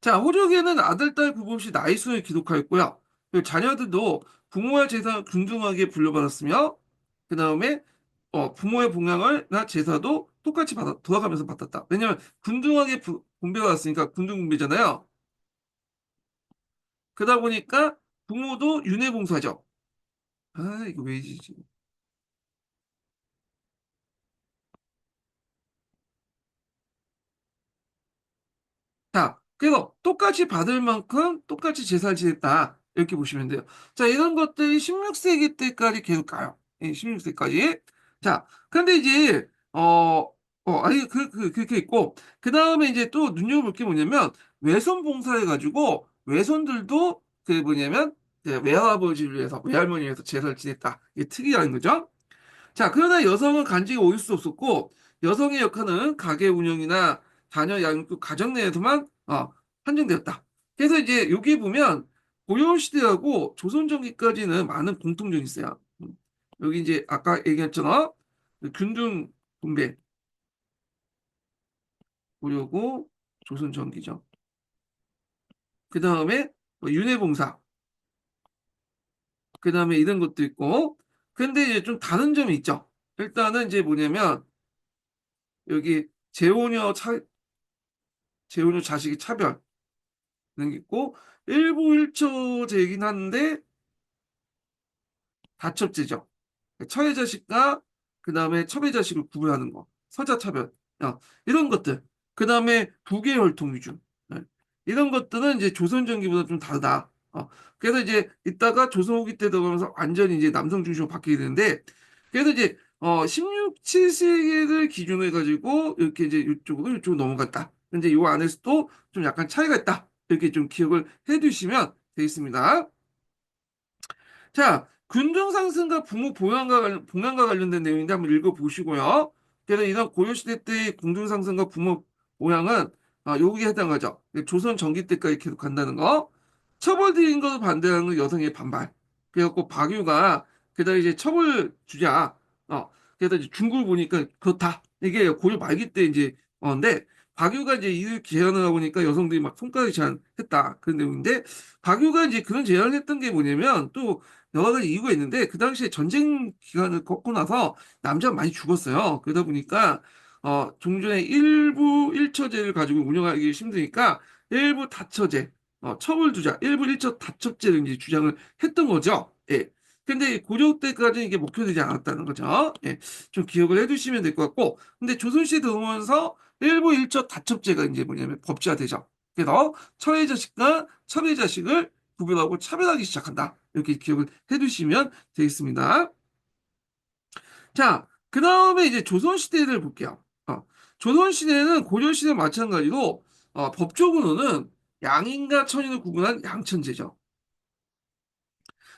자, 호족에는 아들, 딸 부부 없이 나이 순을 기록하였고요. 그리고 자녀들도 부모의 재산을 균등하게 분려받았으며, 그 다음에 부모의 봉양을나 제사도 똑같이 돌아가면서 받았다. 왜냐면 균등하게 분배받았으니까 균등분배잖아요. 그러다 보니까 부모도 윤회봉사죠. 아, 이거 왜지? 자, 그래서 똑같이 받을 만큼 똑같이 제사를 지냈다. 이렇게 보시면 돼요. 자, 이런 것들이 16세기 때까지 계속 가요. 16세기까지. 자, 근데 이제, 아니, 그렇게 있고, 그 다음에 이제 또 눈여겨볼 게 뭐냐면, 외손 봉사해가지고, 외손들도 그 뭐냐면, 이제 외할아버지를 위해서, 외할머니를 위해서 제사를 지냈다. 이게 특이한 거죠. 자, 그러나 여성은 간직에 오일 수 없었고, 여성의 역할은 가게 운영이나 자녀 양육, 가정 내에서만 한정되었다. 그래서 이제 여기 보면 고려시대하고 조선전기까지는 많은 공통점이 있어요. 여기 이제 아까 얘기했잖아. 균등 분배, 고려고 조선전기죠. 그 다음에 윤회봉사, 그 다음에 이런 것도 있고, 근데 이제 좀 다른 점이 있죠. 일단은 이제 뭐냐면 여기 재혼녀 자식의 차별 이런 게 있고 일부 일처제이긴 한데 다첩제죠. 처해자식과 그 다음에 첩외자식을 구분하는 거, 서자차별, 이런 것들. 그 다음에 부계혈통 위주. 네. 이런 것들은 이제 조선전기보다 좀 다르다. 그래서 이제 이따가 조선 후기 때 들어가면서 완전히 이제 남성 중심으로 바뀌게 되는데, 그래서 이제 16, 7세기를 기준으로 해가지고 이렇게 이제 이쪽으로 넘어갔다. 근데 요 안에서도 좀 약간 차이가 있다. 이렇게 좀 기억을 해두시면 되겠습니다. 자, 균등 상승과 부모 봉양과 관련된 내용인데 한번 읽어보시고요. 그래서 이런 고려시대 때의 균등 상승과 부모 봉양은 여기에 해당하죠. 조선 전기 때까지 계속 간다는 거. 처벌드린 것을 반대하는 건 여성의 반발. 그래갖고 박유가 게다가 이제 처벌 주자. 그래서 이제 중국을 보니까 그렇다. 이게 고려 말기 때 이제 근데 박유가 이제 이를 제안을 하고 보니까 여성들이 막 손가락이 제안했다. 그런 내용인데 박유가 이제 그런 제안을 했던 게 뭐냐면 또 여러 가지 이유가 있는데 그 당시에 전쟁 기간을 겪고 나서 남자가 많이 죽었어요. 그러다 보니까 종전의 일부 일처제를 가지고 운영하기 힘드니까 일부 다처제, 처벌주자, 일부 일처 다첩제를 이제 주장을 했던 거죠. 예. 근데 고려 때까지는 이게 목표되지 않았다는 거죠. 예. 좀 기억을 해두시면 될 것 같고, 근데 조선시대 들어오면서 일부 일처 다첩제가 이제 뭐냐면 법제화되죠. 그래서 처해자식과 첩외자식을 구별하고 차별하기 시작한다. 이렇게 기억을 해두시면 되겠습니다. 자, 그 다음에 이제 조선시대를 볼게요. 조선시대는 고려시대 마찬가지로 법조문호는 양인과 천인을 구분한 양천제죠.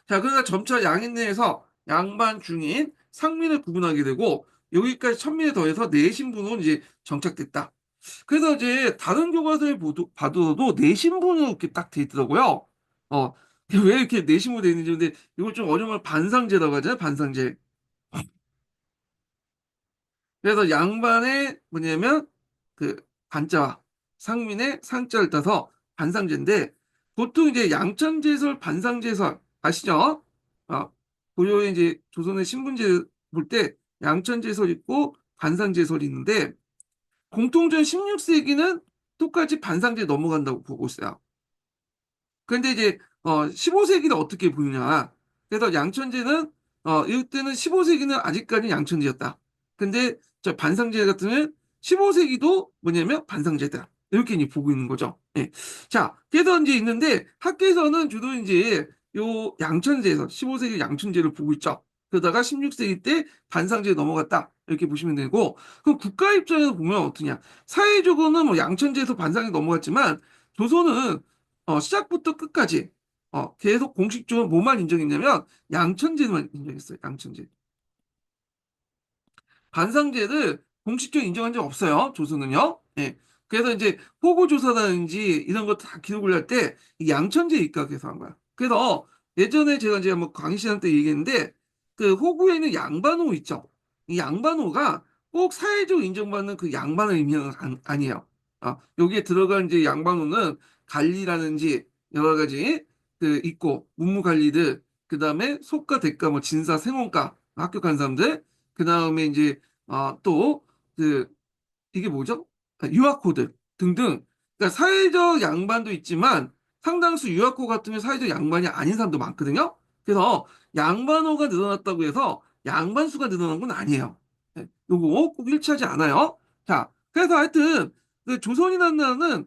자, 그러니까 점차 양인 내에서 양반, 중인, 상민을 구분하게 되고 여기까지 천민에 더해서 내신분으로 이제 정착됐다. 그래서 이제 다른 교과서에 봐도 내신분으로 이렇게 딱 돼 있더라고요. 어, 왜 이렇게 내신으로 돼 있는지 근데 이걸 좀 어려우면 반상제라고 하잖아요. 반상제. 그래서 양반의 뭐냐면 그 반자와 상민의 상자를 따서 반상제인데 보통 이제 양천제설, 반상제설 아시죠? 어, 고려의 이제 조선의 신분제 볼 때 양천제설 있고 반상제설이 있는데 공통전 16세기는 똑같이 반상제 넘어간다고 보고 있어요. 근데 이제 15세기는 어떻게 보느냐. 그래서 양천제는 이때는 15세기는 아직까지 양천제였다. 근데 저 반상제 같은 경우는 15세기도 뭐냐면 반상제다. 이렇게 이제 보고 있는 거죠. 예. 자, 그래서 이제 있는데 학계에서는 주로 이제 요 양천제에서 15세기 양천제를 보고 있죠. 그러다가 16세기 때 반상제에 넘어갔다. 이렇게 보시면 되고 그럼 국가 입장에서 보면 어떠냐. 사회적으로는 뭐 양천제에서 반상제 넘어갔지만 조선은 시작부터 끝까지 계속 공식적으로 뭐만 인정했냐면 양천제만 인정했어요. 양천제. 반상제를 공식적으로 인정한 적 없어요. 조선은요. 예. 그래서 이제 호구조사라든지 이런 거 다 기록을 할 때 양천제 입각해서 한 거야. 그래서 예전에 제가 이제 뭐 강의 시간 때 얘기했는데 그 호구에 있는 양반호 있죠. 이 양반호가 꼭 사회적으로 인정받는 그 양반을 의미하는 건 아니에요. 여기에 들어간 이제 양반호는 관리라든지 여러 가지 그 있고 문무관리들 그다음에 속가 대가 뭐 진사 생원가 학교 간 사람들 그다음에 이제 또그 이게 뭐죠? 유아코드 등등. 그러니까 사회적 양반도 있지만 상당수 유아코 같은 경우 사회적 양반이 아닌 사람도 많거든요. 그래서 양반호가 늘어났다고 해서 양반수가 늘어난 건 아니에요. 네, 요거 꼭 일치하지 않아요. 자, 그래서 하여튼 그 조선이라는 나라는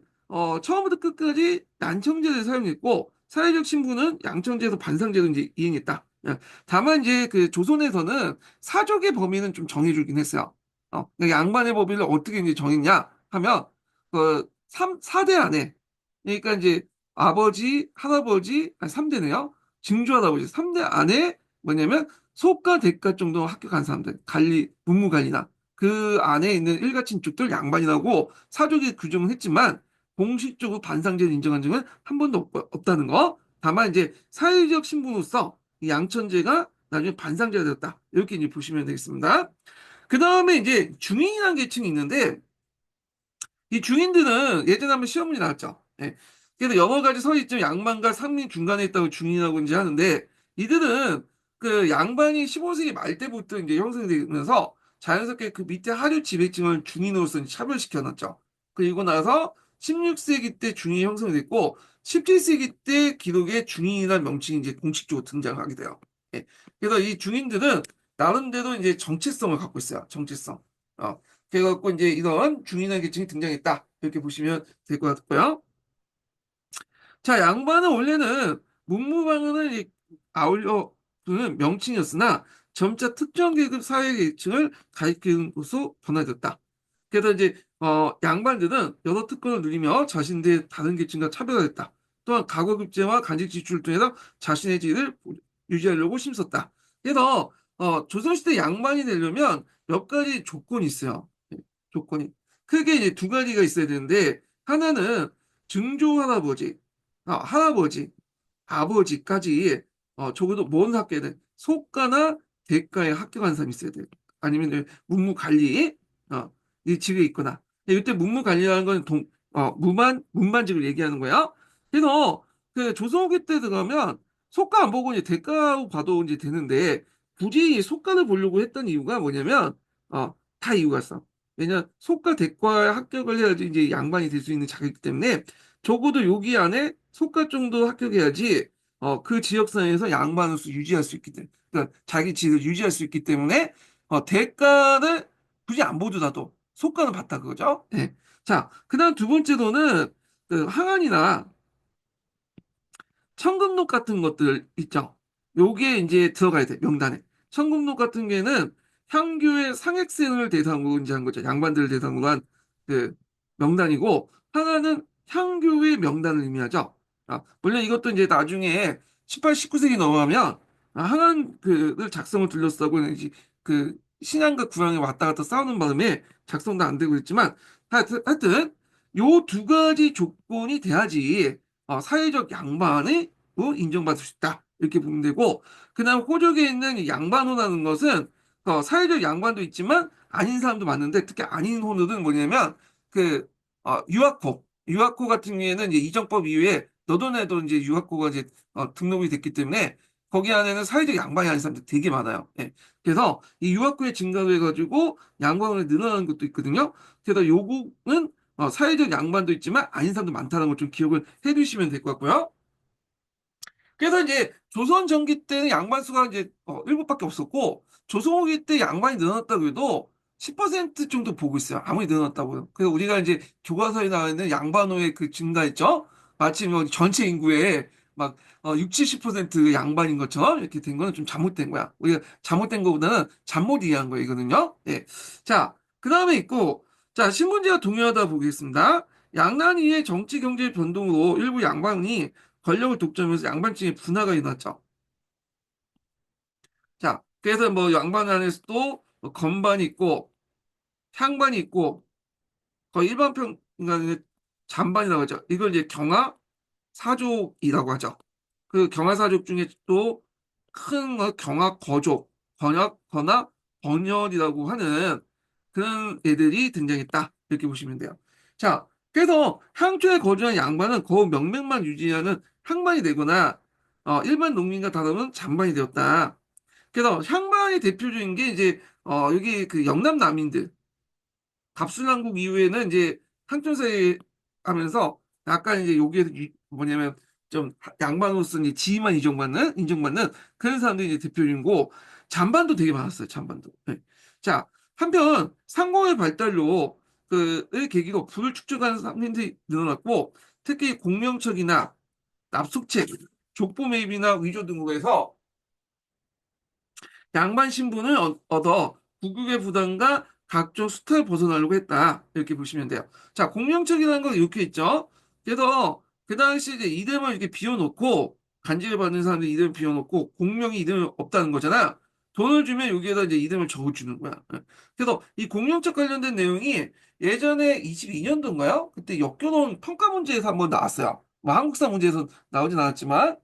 처음부터 끝까지 난청제를 사용했고 사회적 신분은 양청제에서 반상제로 이제 이행했다. 예, 다만 이제 그 조선에서는 사족의 범위는 좀 정해주긴 했어요. 그러니까 양반의 법의를 어떻게 이제 정했냐 하면, 그, 4대 안에, 그러니까 이제 아버지, 할아버지, 아니, 3대네요. 증조 할아버지, 3대 안에 뭐냐면, 소가 대가 정도 학교 간 사람들, 문무관리나, 그 안에 있는 일가친족들 양반이라고 사족에 규정은 했지만, 공식적으로 반상제를 인정한 적은 한 번도 없다는 거. 다만 이제 사회적 신분으로서 이 양천제가 나중에 반상제가 되었다. 이렇게 이제 보시면 되겠습니다. 그 다음에 이제 중인이라는 계층이 있는데 이 중인들은 예전에 한번 시험 문제 나왔죠. 예. 그래서 여러 가지 서있죠. 양반과 상민 중간에 있다고 중인이라고 이제 하는데 이들은 그 양반이 15세기 말 때부터 이제 형성되면서 자연스럽게 그 밑에 하류 지배층을 중인으로서 이제 차별시켜 놨죠. 그리고 나서 16세기 때 중인이 형성됐고 17세기 때 기록에 중인이라는 명칭이 이제 공식적으로 등장하게 돼요. 예. 그래서 이 중인들은 나름대로 이제 정체성을 갖고 있어요. 정체성. 그래갖고 이제 이런 중인화 계층이 등장했다. 이렇게 보시면 될 것 같고요. 자, 양반은 원래는 문무방언을 아울러 부르는 명칭이었으나 점차 특정 계급 사회 계층을 가리키는 것으로 변화됐다. 그래서 이제 양반들은 여러 특권을 누리며 자신들의 다른 계층과 차별화됐다. 또한 가구급제와 간직 지출을 통해서 자신의 지위를 유지하려고 힘썼다. 그래서 조선시대 양반이 되려면 몇 가지 조건이 있어요. 조건이. 크게 이제 두 가지가 있어야 되는데 하나는 증조 할아버지, 할아버지, 아버지까지 적어도 먼 학교에는 소가나 대가에 합격한 사람이 있어야 돼요. 아니면 이제 문무관리 이 직에 있거나. 이때 문무관리라는 건 문반직을 얘기하는 거야. 그래서 그 조선후기 때 들어가면 소가 안 보고 이제 대가로 봐도 이제 되는데 굳이 소가를 보려고 했던 이유가 뭐냐면 다 이유가 있어. 왜냐 소가 대과에 합격을 해야지 이제 양반이 될 수 있는 자격이기 때문에 적어도 여기 안에 속가 정도 합격해야지 그 지역사회에서 양반으로서 유지할 수 있기 때문에 그러니까 자기 지위를 유지할 수 있기 때문에 대가를 굳이 안 보더라도 속가는 봤다 그거죠. 네. 자, 그다음 두 번째로는 그 항안이나 청금록 같은 것들 있죠. 요게 이제 들어가야 돼, 명단에. 청금록 같은 게는 향교의 상액세를 대상으로 이제 한 거죠. 양반들을 대상으로 한 그 명단이고, 하나는 향교의 명단을 의미하죠. 물론 이것도 이제 나중에 18, 19세기 넘어가면 항안 그를 작성을 둘러싸고 이제 그 신앙과 구향이 왔다 갔다 싸우는 바람에 작성도 안 되고 있지만, 하여튼 요 두 가지 조건이 돼야지 사회적 양반이 인정받을 수 있다. 이렇게 보면 되고, 그다음 호족에 있는 이 양반호라는 것은 사회적 양반도 있지만 아닌 사람도 많은데 특히 아닌 호는 뭐냐면 그 유아코 같은 경우에는 이제 이정법 이후에 너도내도 이제 유아코가 이제 등록이 됐기 때문에 거기 안에는 사회적 양반이 아닌 사람들 되게 많아요. 예. 그래서 이 유아코의 증가로 해가지고 양반으로 늘어나는 것도 있거든요. 그래서 요거는 사회적 양반도 있지만 아닌 사람도 많다는 걸 좀 기억을 해두시면 될 것 같고요. 그래서 이제 조선 전기 때는 양반수가 이제 7밖에 없었고 조선 후기 때 양반이 늘어났다고 해도 10% 정도 보고 있어요. 아무리 늘어났다고요. 그래서 우리가 이제 교과서에 나와 있는 양반호의 그 증가했죠. 마치 뭐 전체 인구의 막 6, 70% 양반인 것처럼 이렇게 된 거는 좀 잘못된 거야. 우리가 잘못된 거보다는 잘못 이해한 거예요, 이거는요. 예. 자, 그 다음에 있고, 자, 신분제가 동일하다 보겠습니다. 양난 이의 정치 경제 변동으로 일부 양반이 권력을 독점하면서 양반층의 분화가 일어났죠. 자, 그래서 뭐 양반 안에서도 뭐 건반이 있고 향반이 있고 거의 일반 평가는 잔반이라고 하죠. 이걸 이제 경하 사족이라고 하죠. 그 경화사족 중에 또 큰 경화거족, 번역거나 번열이라고 하는 그런 애들이 등장했다. 이렇게 보시면 돼요. 자, 그래서 향초에 거주한 양반은 거의 명맥만 유지하는 향반이 되거나 일반 농민과 다름은 잔반이 되었다. 그래서 향반의 대표적인 게 이제 여기 그 영남 남인들 갑술왕국 이후에는 이제 항전세 하면서 약간 이제 여기에서 뭐냐면 좀 양반으로서 지위만 인정받는 그런 사람들이 이제 대표적이고 잔반도 되게 많았어요. 잔반도. 네. 자, 한편 상공의 발달로 그의 계기로 부를 축적하는 상인들이 늘어났고 특히 공명책이나 납속책, 족보 매입이나 위조 등으로 해서 양반 신분을 얻어 국유의 부담과 각종 수탈을 벗어나려고 했다. 이렇게 보시면 돼요. 자, 공명책이라는 건 이렇게 있죠. 그래서 그 당시 이제 이름을 이렇게 비워놓고 간지를 받는 사람들 이름을 비워놓고 공명이 이름이 없다는 거잖아. 돈을 주면 여기에다 이제 이름을 적어주는 거야. 예. 그래서 이 공명책 관련된 내용이 예전에 22년도인가요? 그때 역겨운 평가 문제에서 한번 나왔어요. 뭐 한국사 문제에서 나오진 않았지만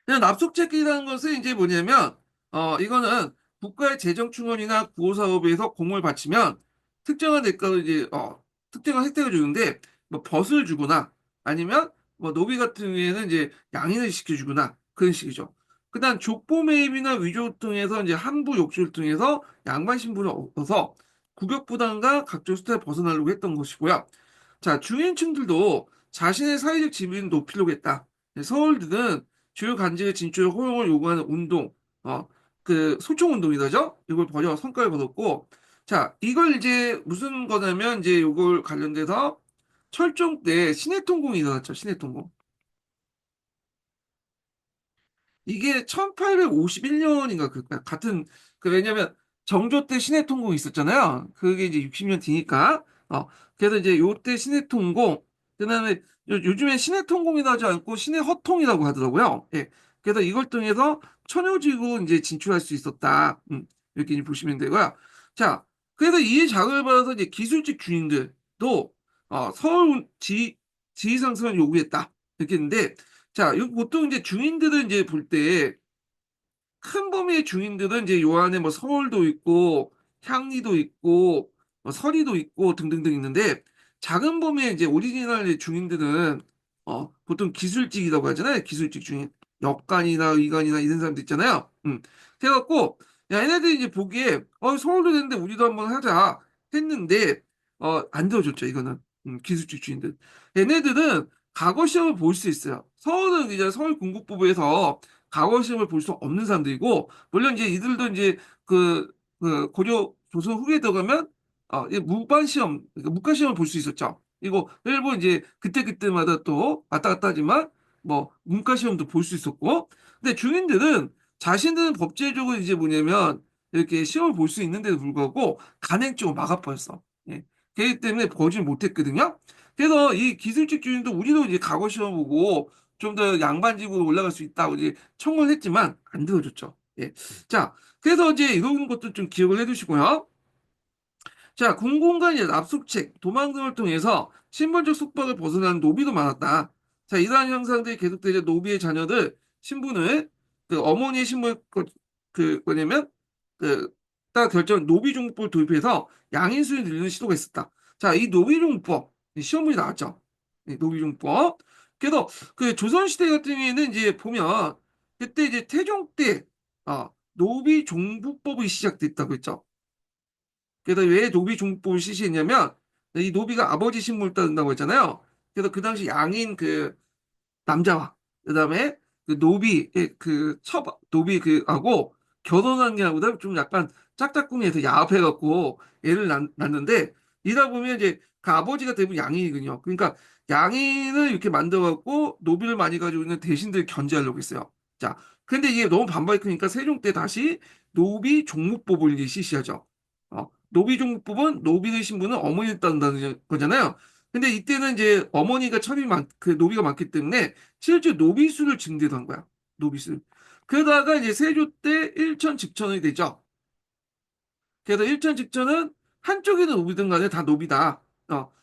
그냥 납속제끼라는 것은 이제 뭐냐면, 이거는 국가의 재정 충원이나 구호 사업에서 공을 바치면 특정한 대가로 이제, 특정한 혜택을 주는데, 뭐 벗을 주거나 아니면 뭐 노비 같은 경우에는 이제 양인을 시켜주거나 그런 식이죠. 그다음 족보 매입이나 위조 등에서 이제 한부 욕심을 통해서 양반 신분을 얻어서 국역 부담과 각종 수탈을 벗어나려고 했던 것이고요. 자, 중인층들도 자신의 사회적 지위를 높이려고 했다. 서울들은 주요 간지의 진출에 허용을 요구하는 운동, 그 소총 운동이라죠? 이걸 벌여 성과를 거뒀고, 자, 이걸 이제 무슨 거냐면 이제 이걸 관련돼서 철종 때 신해통공이 일어났죠. 신해통공. 이게 1851년인가 같은 왜냐면 정조 때 신해통공 있었잖아요. 그게 이제 60년 뒤니까. 그래서 이제 요때 신해통공 그다음에 요즘에 신해통공이라고 하지 않고 신해허통이라고 하더라고요. 예. 그래서 이걸 통해서 천효지구 이제 진출할 수 있었다. 이렇게 이제 보시면 되고요. 자, 그래서 이 자극을 받아서 이제 기술직 주인들도 서울 지위 상승을 요구했다. 이렇게 했는데 자, 보통 이제 중인들은 이제 볼 때 큰 범위의 중인들은 이제 요 안에 뭐 서울도 있고 향리도 있고 뭐 서리도 있고 등등등 있는데 작은 범위의 이제 오리지널 중인들은 보통 기술직이라고 하잖아요. 기술직 중인 역관이나 의관이나 이런 사람들 있잖아요. 그래갖고 야 얘네들이 이제 보기에 서울도 되는데 우리도 한번 하자 했는데 안 들어줬죠 이거는 기술직 중인들. 얘네들은 과거 시험을 볼 수 있어요. 서울은 이제 서울공국부에서 과거 시험을 볼 수 없는 사람들이고, 물론 이제 이들도 이제 고려 조선 후기에 들어가면, 이 무반 시험, 그러니까 문과 시험을 볼 수 있었죠. 이거 일부 이제 그때그때마다 또 왔다 갔다 하지만, 뭐, 문과 시험도 볼 수 있었고, 근데 중인들은 자신들은 법제적으로 이제 뭐냐면, 이렇게 시험을 볼 수 있는데도 불구하고, 간행적으로 막아버렸어. 예. 그렇기 때문에 보지 못했거든요. 그래서 이 기술직 주인도 우리도 이제 과거 시험 보고, 좀 더 양반집으로 올라갈 수 있다고 이제 청구를 했지만 안 들어줬죠. 예. 자, 그래서 이제 이런 것도 좀 기억을 해두시고요. 자, 공공간 이제 압축책, 도망등을 통해서 신분적 속박을 벗어나는 노비도 많았다. 자, 이러한 현상들이 계속되자 노비의 자녀들 신분을 어머니의 신분 뭐냐면 딱 결정 노비종부법을 도입해서 양인수를 늘리는 시도가 있었다. 자, 이 노비종부법 시험문이 나왔죠. 노비종부법. 그래서 그 조선시대 같은 경우에는 이제 보면 그때 이제 태종 때 노비종부법이 시작됐다고 했죠. 그래서 왜 노비 종법을 실시했냐면 이 노비가 아버지 신분을 따른다고 했잖아요. 그래서 그 당시 양인 남자와 그다음에 그 노비의 노비 하고 결혼한 게 아니라 좀 약간 짝짝꿍이해서 야합해갖고 애를 낳는데 이다 보면 이제 그 아버지가 대부분 양인이거든요. 그러니까 양인을 이렇게 만들어갖고 노비를 많이 가지고 있는 대신들 견제하려고 했어요. 자, 근데 이게 너무 반발이 크니까 세종 때 다시 노비 종목법을 이제 실시하죠. 노비 종목법은 노비의 신분은 어머니를 따른다는 거잖아요. 근데 이때는 이제 어머니가 그 노비가 많기 때문에 실제 노비수를 증대한 거야. 노비수. 그러다가 이제 세조 때 일천 직천이 되죠. 그래서 일천 직천은 한쪽에는 노비든 간에 다 노비다.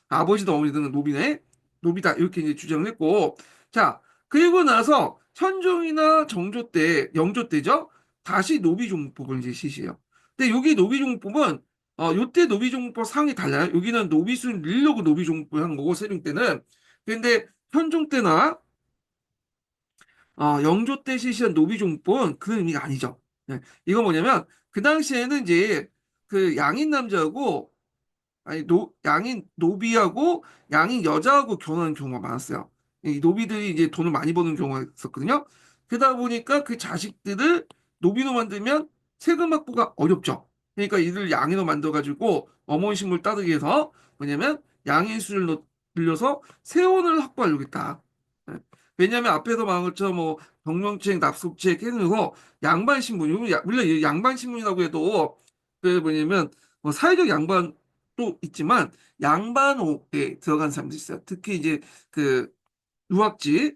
아버지도 어머니든 노비네. 노비다 이렇게 이제 주장을 했고 자 그리고 나서 현종이나 정조 때 영조 때죠 다시 노비종법을 이제 실시해요. 근데 여기 노비종법은 요때 노비종법 상이 달라요. 여기는 노비수를 늘려고 노비종법을 한 거고 세종 때는 근데 현종 때나 영조 때 실시한 노비종법은 그런 의미가 아니죠. 네. 이건 뭐냐면 그 당시에는 이제 그 양인 남자하고 아니 양인 노비하고 양인 여자하고 결혼하는 경우가 많았어요. 이 노비들이 이제 돈을 많이 버는 경우가 있었거든요. 그러다 보니까 그 자식들을 노비로 만들면 세금 확보가 어렵죠. 그러니까 이들 양인으로 만들어가지고 어머니 신분 따르기 위해서 뭐냐면 양인 수를 늘려서 세원을 확보하려고 했다. 네. 왜냐하면 앞에서 말한 것처럼 뭐 경영책, 납속책 해놓고 양반 신분, 물론 이 양반 신분이라고 해도 그 뭐냐면 뭐 사회적 양반도 있지만 양반옥에 들어간 사람도 있어요. 특히 이제 그 유학지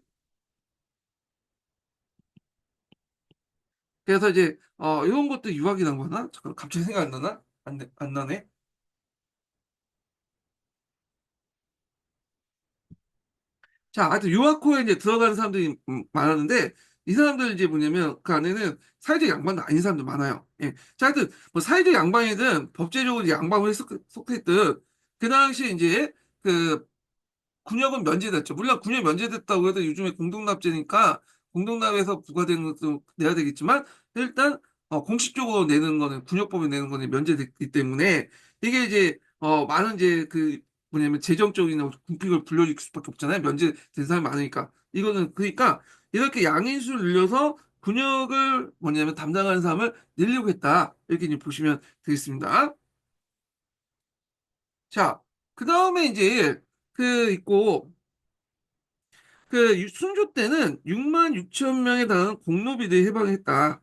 그래서 이제 이런 것도 유학이라고 하나? 잠깐 갑자기 생각 안 나나? 안 나네. 자, 하여튼 유학호에 이제 들어가는 사람들이 많았는데 이 사람들 이제 뭐냐면 그 안에는 사회적 양반도 아닌 사람도 많아요. 예. 자, 하여튼 뭐 사회적 양반이든 법제적으로 이제 양반에 속했든 그 당시 이제 그 군역은 면제됐죠. 물론 군역 면제됐다고 해도 요즘에 공동납제니까 공동납에서 부과되는 것도 내야 되겠지만 일단 공식적으로 내는 거는 군역법에 내는 거는 면제됐기 때문에 이게 이제 많은 이제 그 뭐냐면 재정적인 군픽을 불러일으킬 수밖에 없잖아요. 면제된 사람이 많으니까 이거는 그러니까 이렇게 양인수를 늘려서 군역을 뭐냐면 담당하는 사람을 늘리려고 했다 이렇게 이제 보시면 되겠습니다. 자, 그 다음에 이제 그 있고 그 순조 때는 6만 6천 명에 달하는 공노비들이 해방했다.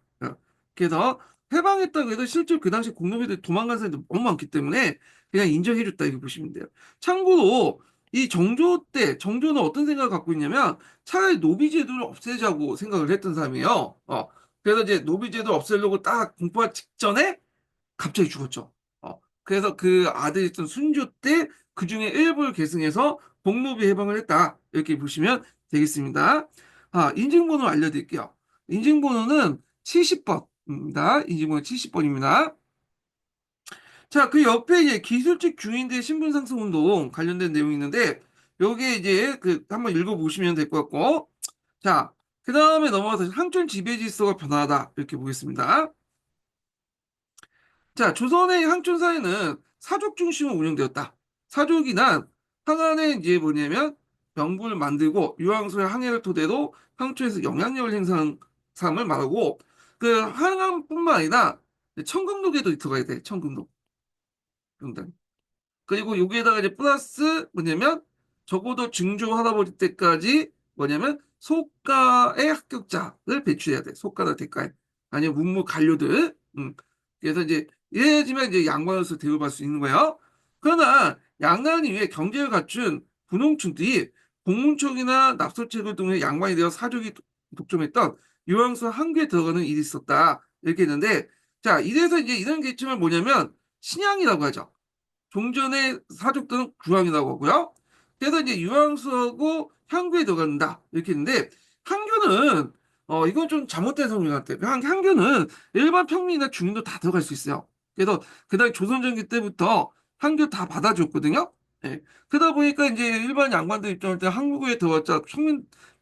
그래서 해방했다고 해도 실제로 그 당시 공노비들이 도망간 사람들이 너무 많기 때문에 그냥 인정해줬다 이렇게 보시면 돼요. 참고로 이 정조 때 정조는 어떤 생각을 갖고 있냐면 차라리 노비 제도를 없애자고 생각을 했던 사람이에요. 그래서 이제 노비 제도를 없애려고 딱 공포할 직전에 갑자기 죽었죠. 그래서 그 아들이었던 순조 때 그중에 일부를 계승해서 복노비 해방을 했다. 이렇게 보시면 되겠습니다. 인증번호 알려드릴게요. 인증번호는 70번입니다. 인증번호 70번입니다. 자, 그 옆에 이제 기술직 중인대 신분 상승 운동 관련된 내용이 있는데 여기에 이제 그 한번 읽어보시면 될 것 같고 자, 그 다음에 넘어가서 항촌 지배 질서가 변화하다 이렇게 보겠습니다. 자, 조선의 항촌 사회는 사족 중심으로 운영되었다. 사족이 난 항안에 이제 뭐냐면 명분을 만들고 유황소의 항해를 토대로 항촌에서 영향력을 행사하는 사람을 말하고 그 항암뿐만 아니라 청금록에도 들어가야 돼. 청금록. 그리고 여기에다가 이제 플러스 뭐냐면 적어도 증조 할아버지 때까지 뭐냐면 소가의 합격자를 배출해야 돼. 소가나 대가에. 아니면 문무 관료들. 그래서 이제 이래야지만 이제 양반으로서 대우받을 수 있는 거예요. 그러나 양난 이후에 경제를 갖춘 분홍층들이 공문청이나 납소책을 통해 양반이 되어 사족이 독점했던 유황수 한교에 들어가는 일이 있었다. 이렇게 했는데 자 이래서 이제 이런 계층을 뭐냐면 신양이라고 하죠. 종전의 사족들은 구황이라고 하고요. 그래서 이제 유황수하고 향교에 들어간다. 이렇게 했는데, 향교는, 이건 좀 잘못된 설명 같아요. 향교는 일반 평민이나 중인도 다 들어갈 수 있어요. 그래서 그다음 조선전기 때부터 향교 다 받아줬거든요. 예. 그러다 보니까 이제 일반 양반들 입장할 때 한국에 들어왔자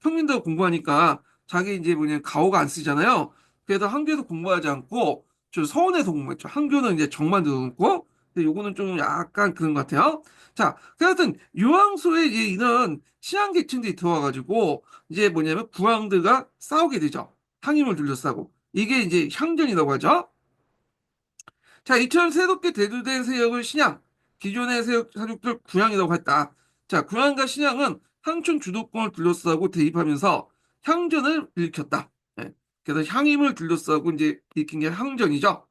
평민들 공부하니까 자기 이제 뭐냐 가오가 안 쓰잖아요. 그래서 한교도 공부하지 않고 저 서원에서 공부했죠. 한교는 이제 정만 들어놓고 근데 요거는 좀 약간 그런 것 같아요. 자, 그 하여튼 유황소에 이제 이런 시향계층들이 들어와가지고 이제 뭐냐면 구황들과 싸우게 되죠. 상임을 둘러싸고 이게 이제 향전이라고 하죠. 자, 이처럼 새롭게 대두된 세력을 신양, 기존의 세력들 구양이라고 했다. 자, 구양과 신양은 향촌 주도권을 둘러싸고 대립하면서 향전을 일으켰다. 예. 그래서 향임을 둘러싸고 이제 일으킨 게 향전이죠.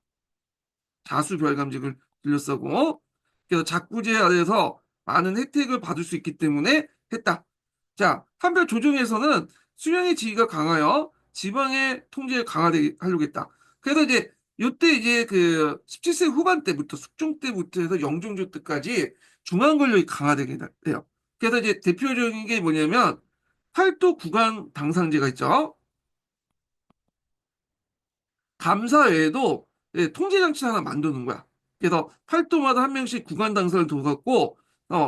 자수별감직을 둘러싸고 그래서 작구제 아래서 많은 혜택을 받을 수 있기 때문에 했다. 자, 한편 조정에서는 수령의 지위가 강하여 지방의 통제를 강화하게 하려고 했다. 그래서 이제 요때 이제 그 17세 후반 때부터 숙종 때부터 해서 영종조 때까지 중앙 권력이 강화되게 돼요. 그래서 이제 대표적인 게 뭐냐면 팔도 구강 당상제가 있죠. 감사 외에도 예, 통제 장치 하나 만드는 거야. 그래서 팔도마다 한 명씩 구강 당사를 둬갖고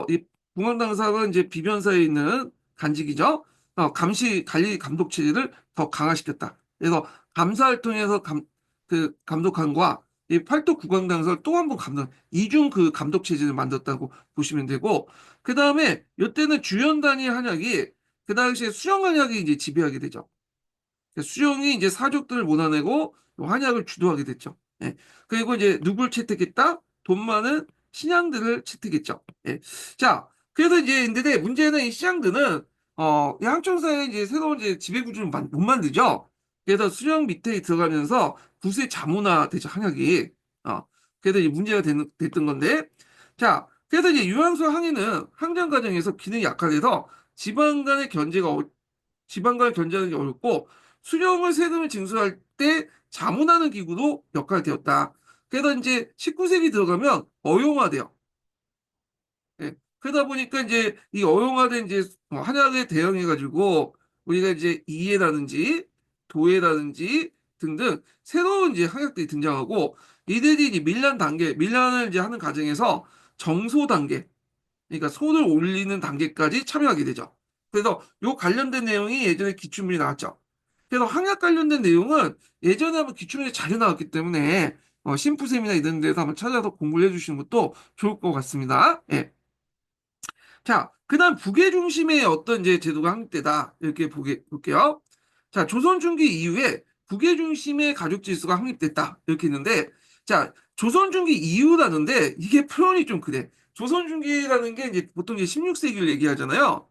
이 구강 당사가 이제 비변사에 있는 간직이죠. 감시 관리 감독 체제를 더 강화시켰다. 그래서 감사를 통해서 그 감독관과 이 팔도 구강 당사를 또 한 번 이중 그 감독 체제를 만들었다고 보시면 되고, 그 다음에 이때는 주연 단위 한약이 그 당시에 수령 한약이 이제 지배하게 되죠. 수령이 이제 사족들을 몰아내고 환약을 주도하게 됐죠. 예. 그리고 이제 누굴 채택했다? 돈 많은 신양들을 채택했죠. 예. 자, 그래서 이제 근데 문제는 이 신양들은 이 항천사에 이제 새로운 이제 지배구조를 못 만들죠. 그래서 수령 밑에 들어가면서 구세 자문화 되죠, 항약이. 그래서 이제 문제가 됐던 건데, 자, 그래서 이제 유황수 항해는 항전 과정에서 기능이 약화돼서 지방 간의 견제가 지방간을 견제하는 게 어렵고 수령을 세금을 징수할 때 자문하는 기구도 역할이 되었다. 그래서 이제 19세기 들어가면 어용화돼요. 예. 그러다 보니까 이제 이 어용화된 이제 한약에 대응해가지고 우리가 이제 이해라든지 도해라든지 등등 새로운 이제 한약들이 등장하고 이들이 이제 밀란을 이제 하는 과정에서 정소 단계, 그러니까 손을 올리는 단계까지 참여하게 되죠. 그래서 요 관련된 내용이 예전에 기출문이 나왔죠. 그래서 항약 관련된 내용은 예전에 한번 기출문에 자료 나왔기 때문에 심프sem이나 이런 데서 한번 찾아서 공부를 해주시는 것도 좋을 것 같습니다. 예. 자, 그다음 북의 중심의 어떤 이제 제도가 확립되다 이렇게 볼게요. 자, 조선 중기 이후에 북의 중심의 가족 질서가 확립됐다 이렇게 있는데, 자, 조선 중기 이후라는데 이게 표현이 좀 그래. 조선 중기라는 게 이제 보통 이제 16세기를 얘기하잖아요.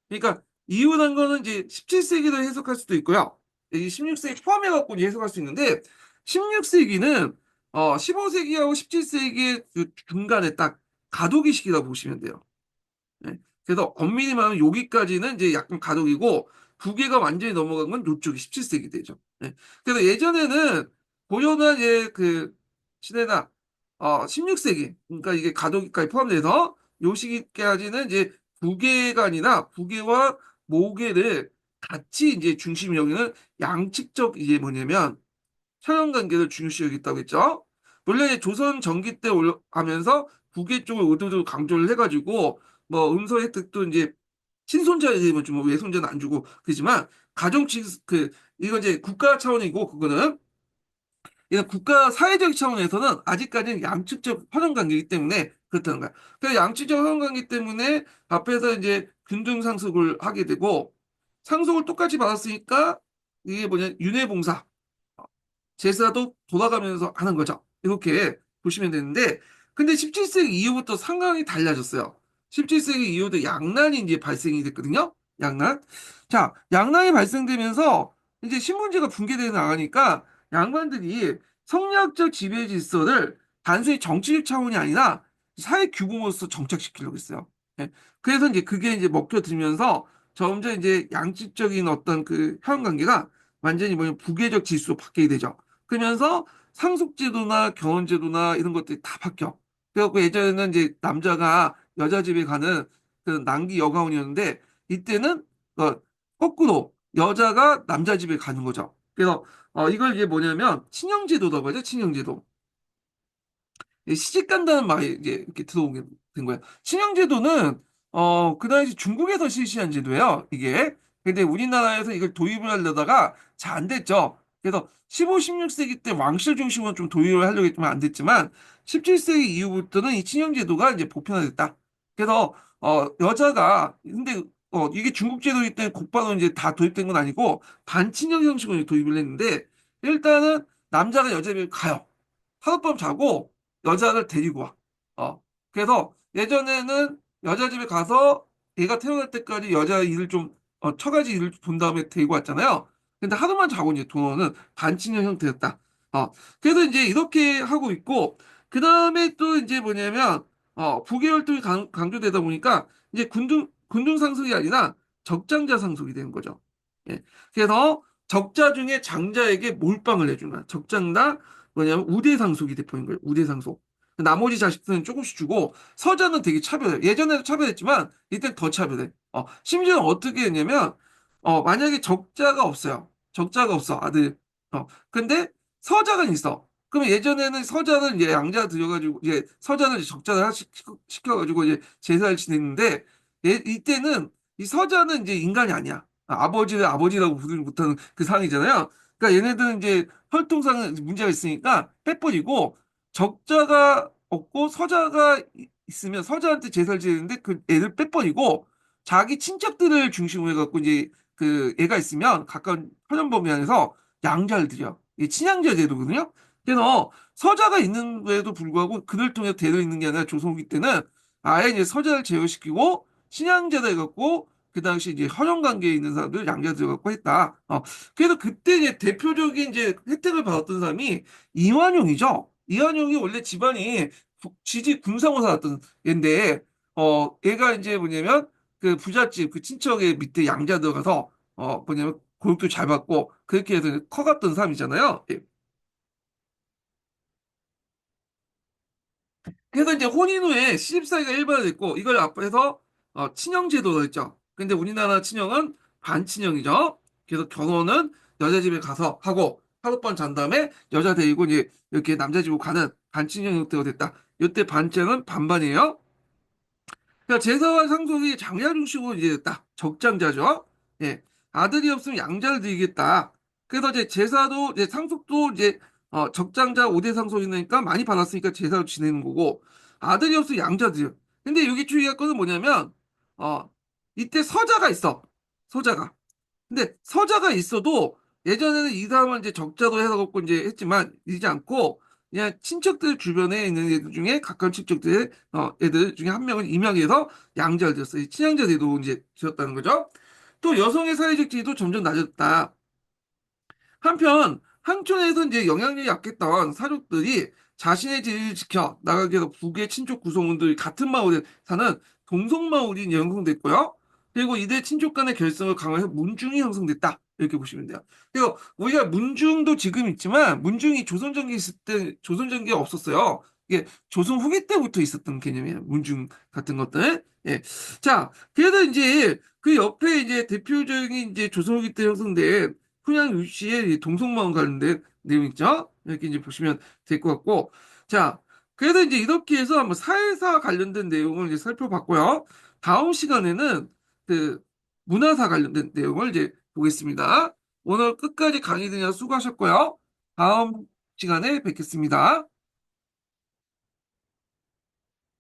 그러니까 이후란 거는 이제 17세기로 해석할 수도 있고요. 이 16세기 포함해 갖고 이제 해석할 수 있는데 16세기는 15세기하고 17세기의 그 중간에 딱 가도기 시기라고 보시면 돼요. 네. 그래서 엄밀히 말하면 여기까지는 이제 약간 가독이고 부계가 완전히 넘어간 건 요쪽이 17세기 되죠. 네. 그래서 예전에는 고려나 이제 그 시대나 16세기 그러니까 이게 가독기까지 포함돼서 요 시기까지는 이제 부계가 아니라 부계와 모계를 같이 이제 중심 여기는 양측적 이제 뭐냐면 혈연 관계를 중요시 여겼다고 했죠. 원래 조선 전기 때 하면서 북의 쪽을 의도적으로 강조를 해가지고 뭐 음서 혜택도 이제 친손자에 대면 좀 외손자는 안 주고 그러지만 가정치 그 이건 이제 국가 차원이고 그거는 이건 국가 사회적 차원에서는 아직까지는 양측적 혈연 관계이기 때문에 그렇다는 거야. 그래서 양측적 혈연 관계 때문에 앞에서 이제 균등 상속을 하게 되고 상속을 똑같이 받았으니까 이게 뭐냐 윤회봉사 제사도 돌아가면서 하는 거죠. 이렇게 보시면 되는데, 근데 17세기 이후부터 상황이 달라졌어요. 17세기 이후도 양난이 이제 발생이 됐거든요. 양난. 자, 양난이 발생되면서 이제 신분제가 붕괴되어 나가니까 양반들이 성리학적 지배 질서를 단순히 정치적 차원이 아니라 사회 규범으로서 정착시키려고 했어요. 예. 그래서 이제 그게 이제 먹혀들면서 점점 이제 양측적인 어떤 그 혈연 관계가 완전히 뭐냐 부계적 질서로 바뀌게 되죠. 그러면서 상속제도나 결혼제도나 이런 것들이 다 바뀌어. 그래갖고 예전에는 이제 남자가 여자 집에 가는 그 난기 여가원이었는데 이때는 거꾸로 여자가 남자 집에 가는 거죠. 그래서 이걸 이게 뭐냐면 친형제도라고 하죠. 친형제도. 시집 간다는 말이 이제 이렇게 들어오게 된 거예요. 친형제도는 그 당시 중국에서 실시한 제도예요. 이게. 근데 우리나라에서 이걸 도입을 하려다가 잘 안 됐죠. 그래서 15, 16세기 때 왕실 중심으로 좀 도입을 하려고 했지만 안 됐지만 17세기 이후부터는 이 친형제도가 이제 보편화됐다. 그래서 여자가 근데 이게 중국 제도이기 때문에 곧바로 이제 다 도입된 건 아니고 반친형 형식으로 도입을 했는데 일단은 남자가 여자 집에 가요. 하룻밤 자고 여자를 데리고 와. 그래서 예전에는 여자 집에 가서 얘가 태어날 때까지 여자 일을 좀, 처가지 일을 본 다음에 데리고 왔잖아요. 근데 하루만 자고 이제 돌아오는 반친형 형태였다. 그래서 이제 이렇게 하고 있고, 그 다음에 또 이제 뭐냐면, 부계 활동이 강조되다 보니까 이제 군중 상속이 아니라 적장자 상속이 되는 거죠. 예. 그래서 적자 중에 장자에게 몰빵을 해주는 거야. 적장다 뭐냐면 우대상속이 돼버린 거예요. 우대상속. 나머지 자식들은 조금씩 주고 서자는 되게 차별해. 예전에도 차별했지만 이때는 더 차별해. 심지어 어떻게 했냐면 만약에 적자가 없어요. 적자가 없어 아들. 근데 서자가 있어. 그럼 예전에는 서자는 이제 양자 들여가지고 이제 서자는 이제 적자를 시켜가지고 이제 제사를 지냈는데 이때는 이 서자는 이제 인간이 아니야. 아버지를 아버지라고 부르지 못하는 그 상이잖아요. 그러니까 얘네들은 이제 혈통상 문제가 있으니까 빼버리고 적자가 없고 서자가 있으면 서자한테 제사를 지내는데 그 애를 빼버리고 자기 친척들을 중심으로 해갖고 이제 그 애가 있으면 가까운 혈연범위 안에서 양자를 드려. 이게 친양자 제도거든요. 그래서 서자가 있는 데도 불구하고 그를 통해 대로 있는 게 아니라 조선 후기 때는 아예 이제 서자를 제외시키고 신양제다 해갖고 그 당시 이제 혈연 관계에 있는 사람들 양자 들어갖고 했다. 그래서 그때 이제 대표적인 이제 혜택을 받았던 사람이 이완용이죠. 이완용이 원래 집안이 지지 군상으로 살았던 애인데, 얘가 이제 뭐냐면 그 부잣집 그 친척의 밑에 양자 들어가서 뭐냐면 교육도 잘 받고 그렇게 해서 커갔던 사람이잖아요. 예. 그래서 이제 혼인 후에 시집살이가 일반화됐고 이걸 앞에서 친형제도로 했죠. 근데 우리나라 친형은 반친형이죠. 그래서 결혼은 여자 집에 가서 하고 하룻밤 잔 다음에 여자 데리고 이제 이렇게 남자 집으로 가는 반친형 형태가 됐다. 이때 반친은 반반이에요. 그러니까 제사와 상속이 장자 중심으로 이제 딱 적장자죠. 예. 아들이 없으면 양자를 드리겠다. 그래서 이제 제사도 이제 상속도 이제 적장자 5대 상속이니까 많이 받았으니까 제사로 지내는 거고 아들이 없으면 양자 드려. 근데 여기 주의할 거는 뭐냐면 어 이때 서자가 있어. 서자가. 근데 서자가 있어도 예전에는 이 사람은 이제 적자도 해서 갖고 이제 했지만 이지 않고 그냥 친척들 주변에 있는 애들 중에 가까운 친척들 애들 중에 한 명을 임명해서 양자를 드렸어요. 이 친양자 제도 이제 지었다는 거죠. 또 여성의 사회적 지위도 점점 낮아졌다. 한편 한촌에서 이제 영향력이 약했던 사족들이 자신의 지위를 지켜 나가기 위해서 북의 친족 구성원들이 같은 마을에 사는 동성마을이 이제 형성됐고요. 그리고 이들 친족 간의 결성을 강화해서 문중이 형성됐다. 이렇게 보시면 돼요. 그리고 우리가 문중도 지금 있지만 문중이 조선전기 있을 때 조선전기가 없었어요. 이게 조선 후기 때부터 있었던 개념이에요. 문중 같은 것들. 예. 자, 그래서 이제 그 옆에 이제 대표적인 이제 조선 후기 때 형성된 훈양 유씨의 동성마음 관련된 내용 있죠? 이렇게 이제 보시면 될 것 같고. 자, 그래서 이제 이렇게 해서 한번 사회사 관련된 내용을 이제 살펴봤고요. 다음 시간에는 그 문화사 관련된 내용을 이제 보겠습니다. 오늘 끝까지 강의 들으셔서 수고하셨고요. 다음 시간에 뵙겠습니다.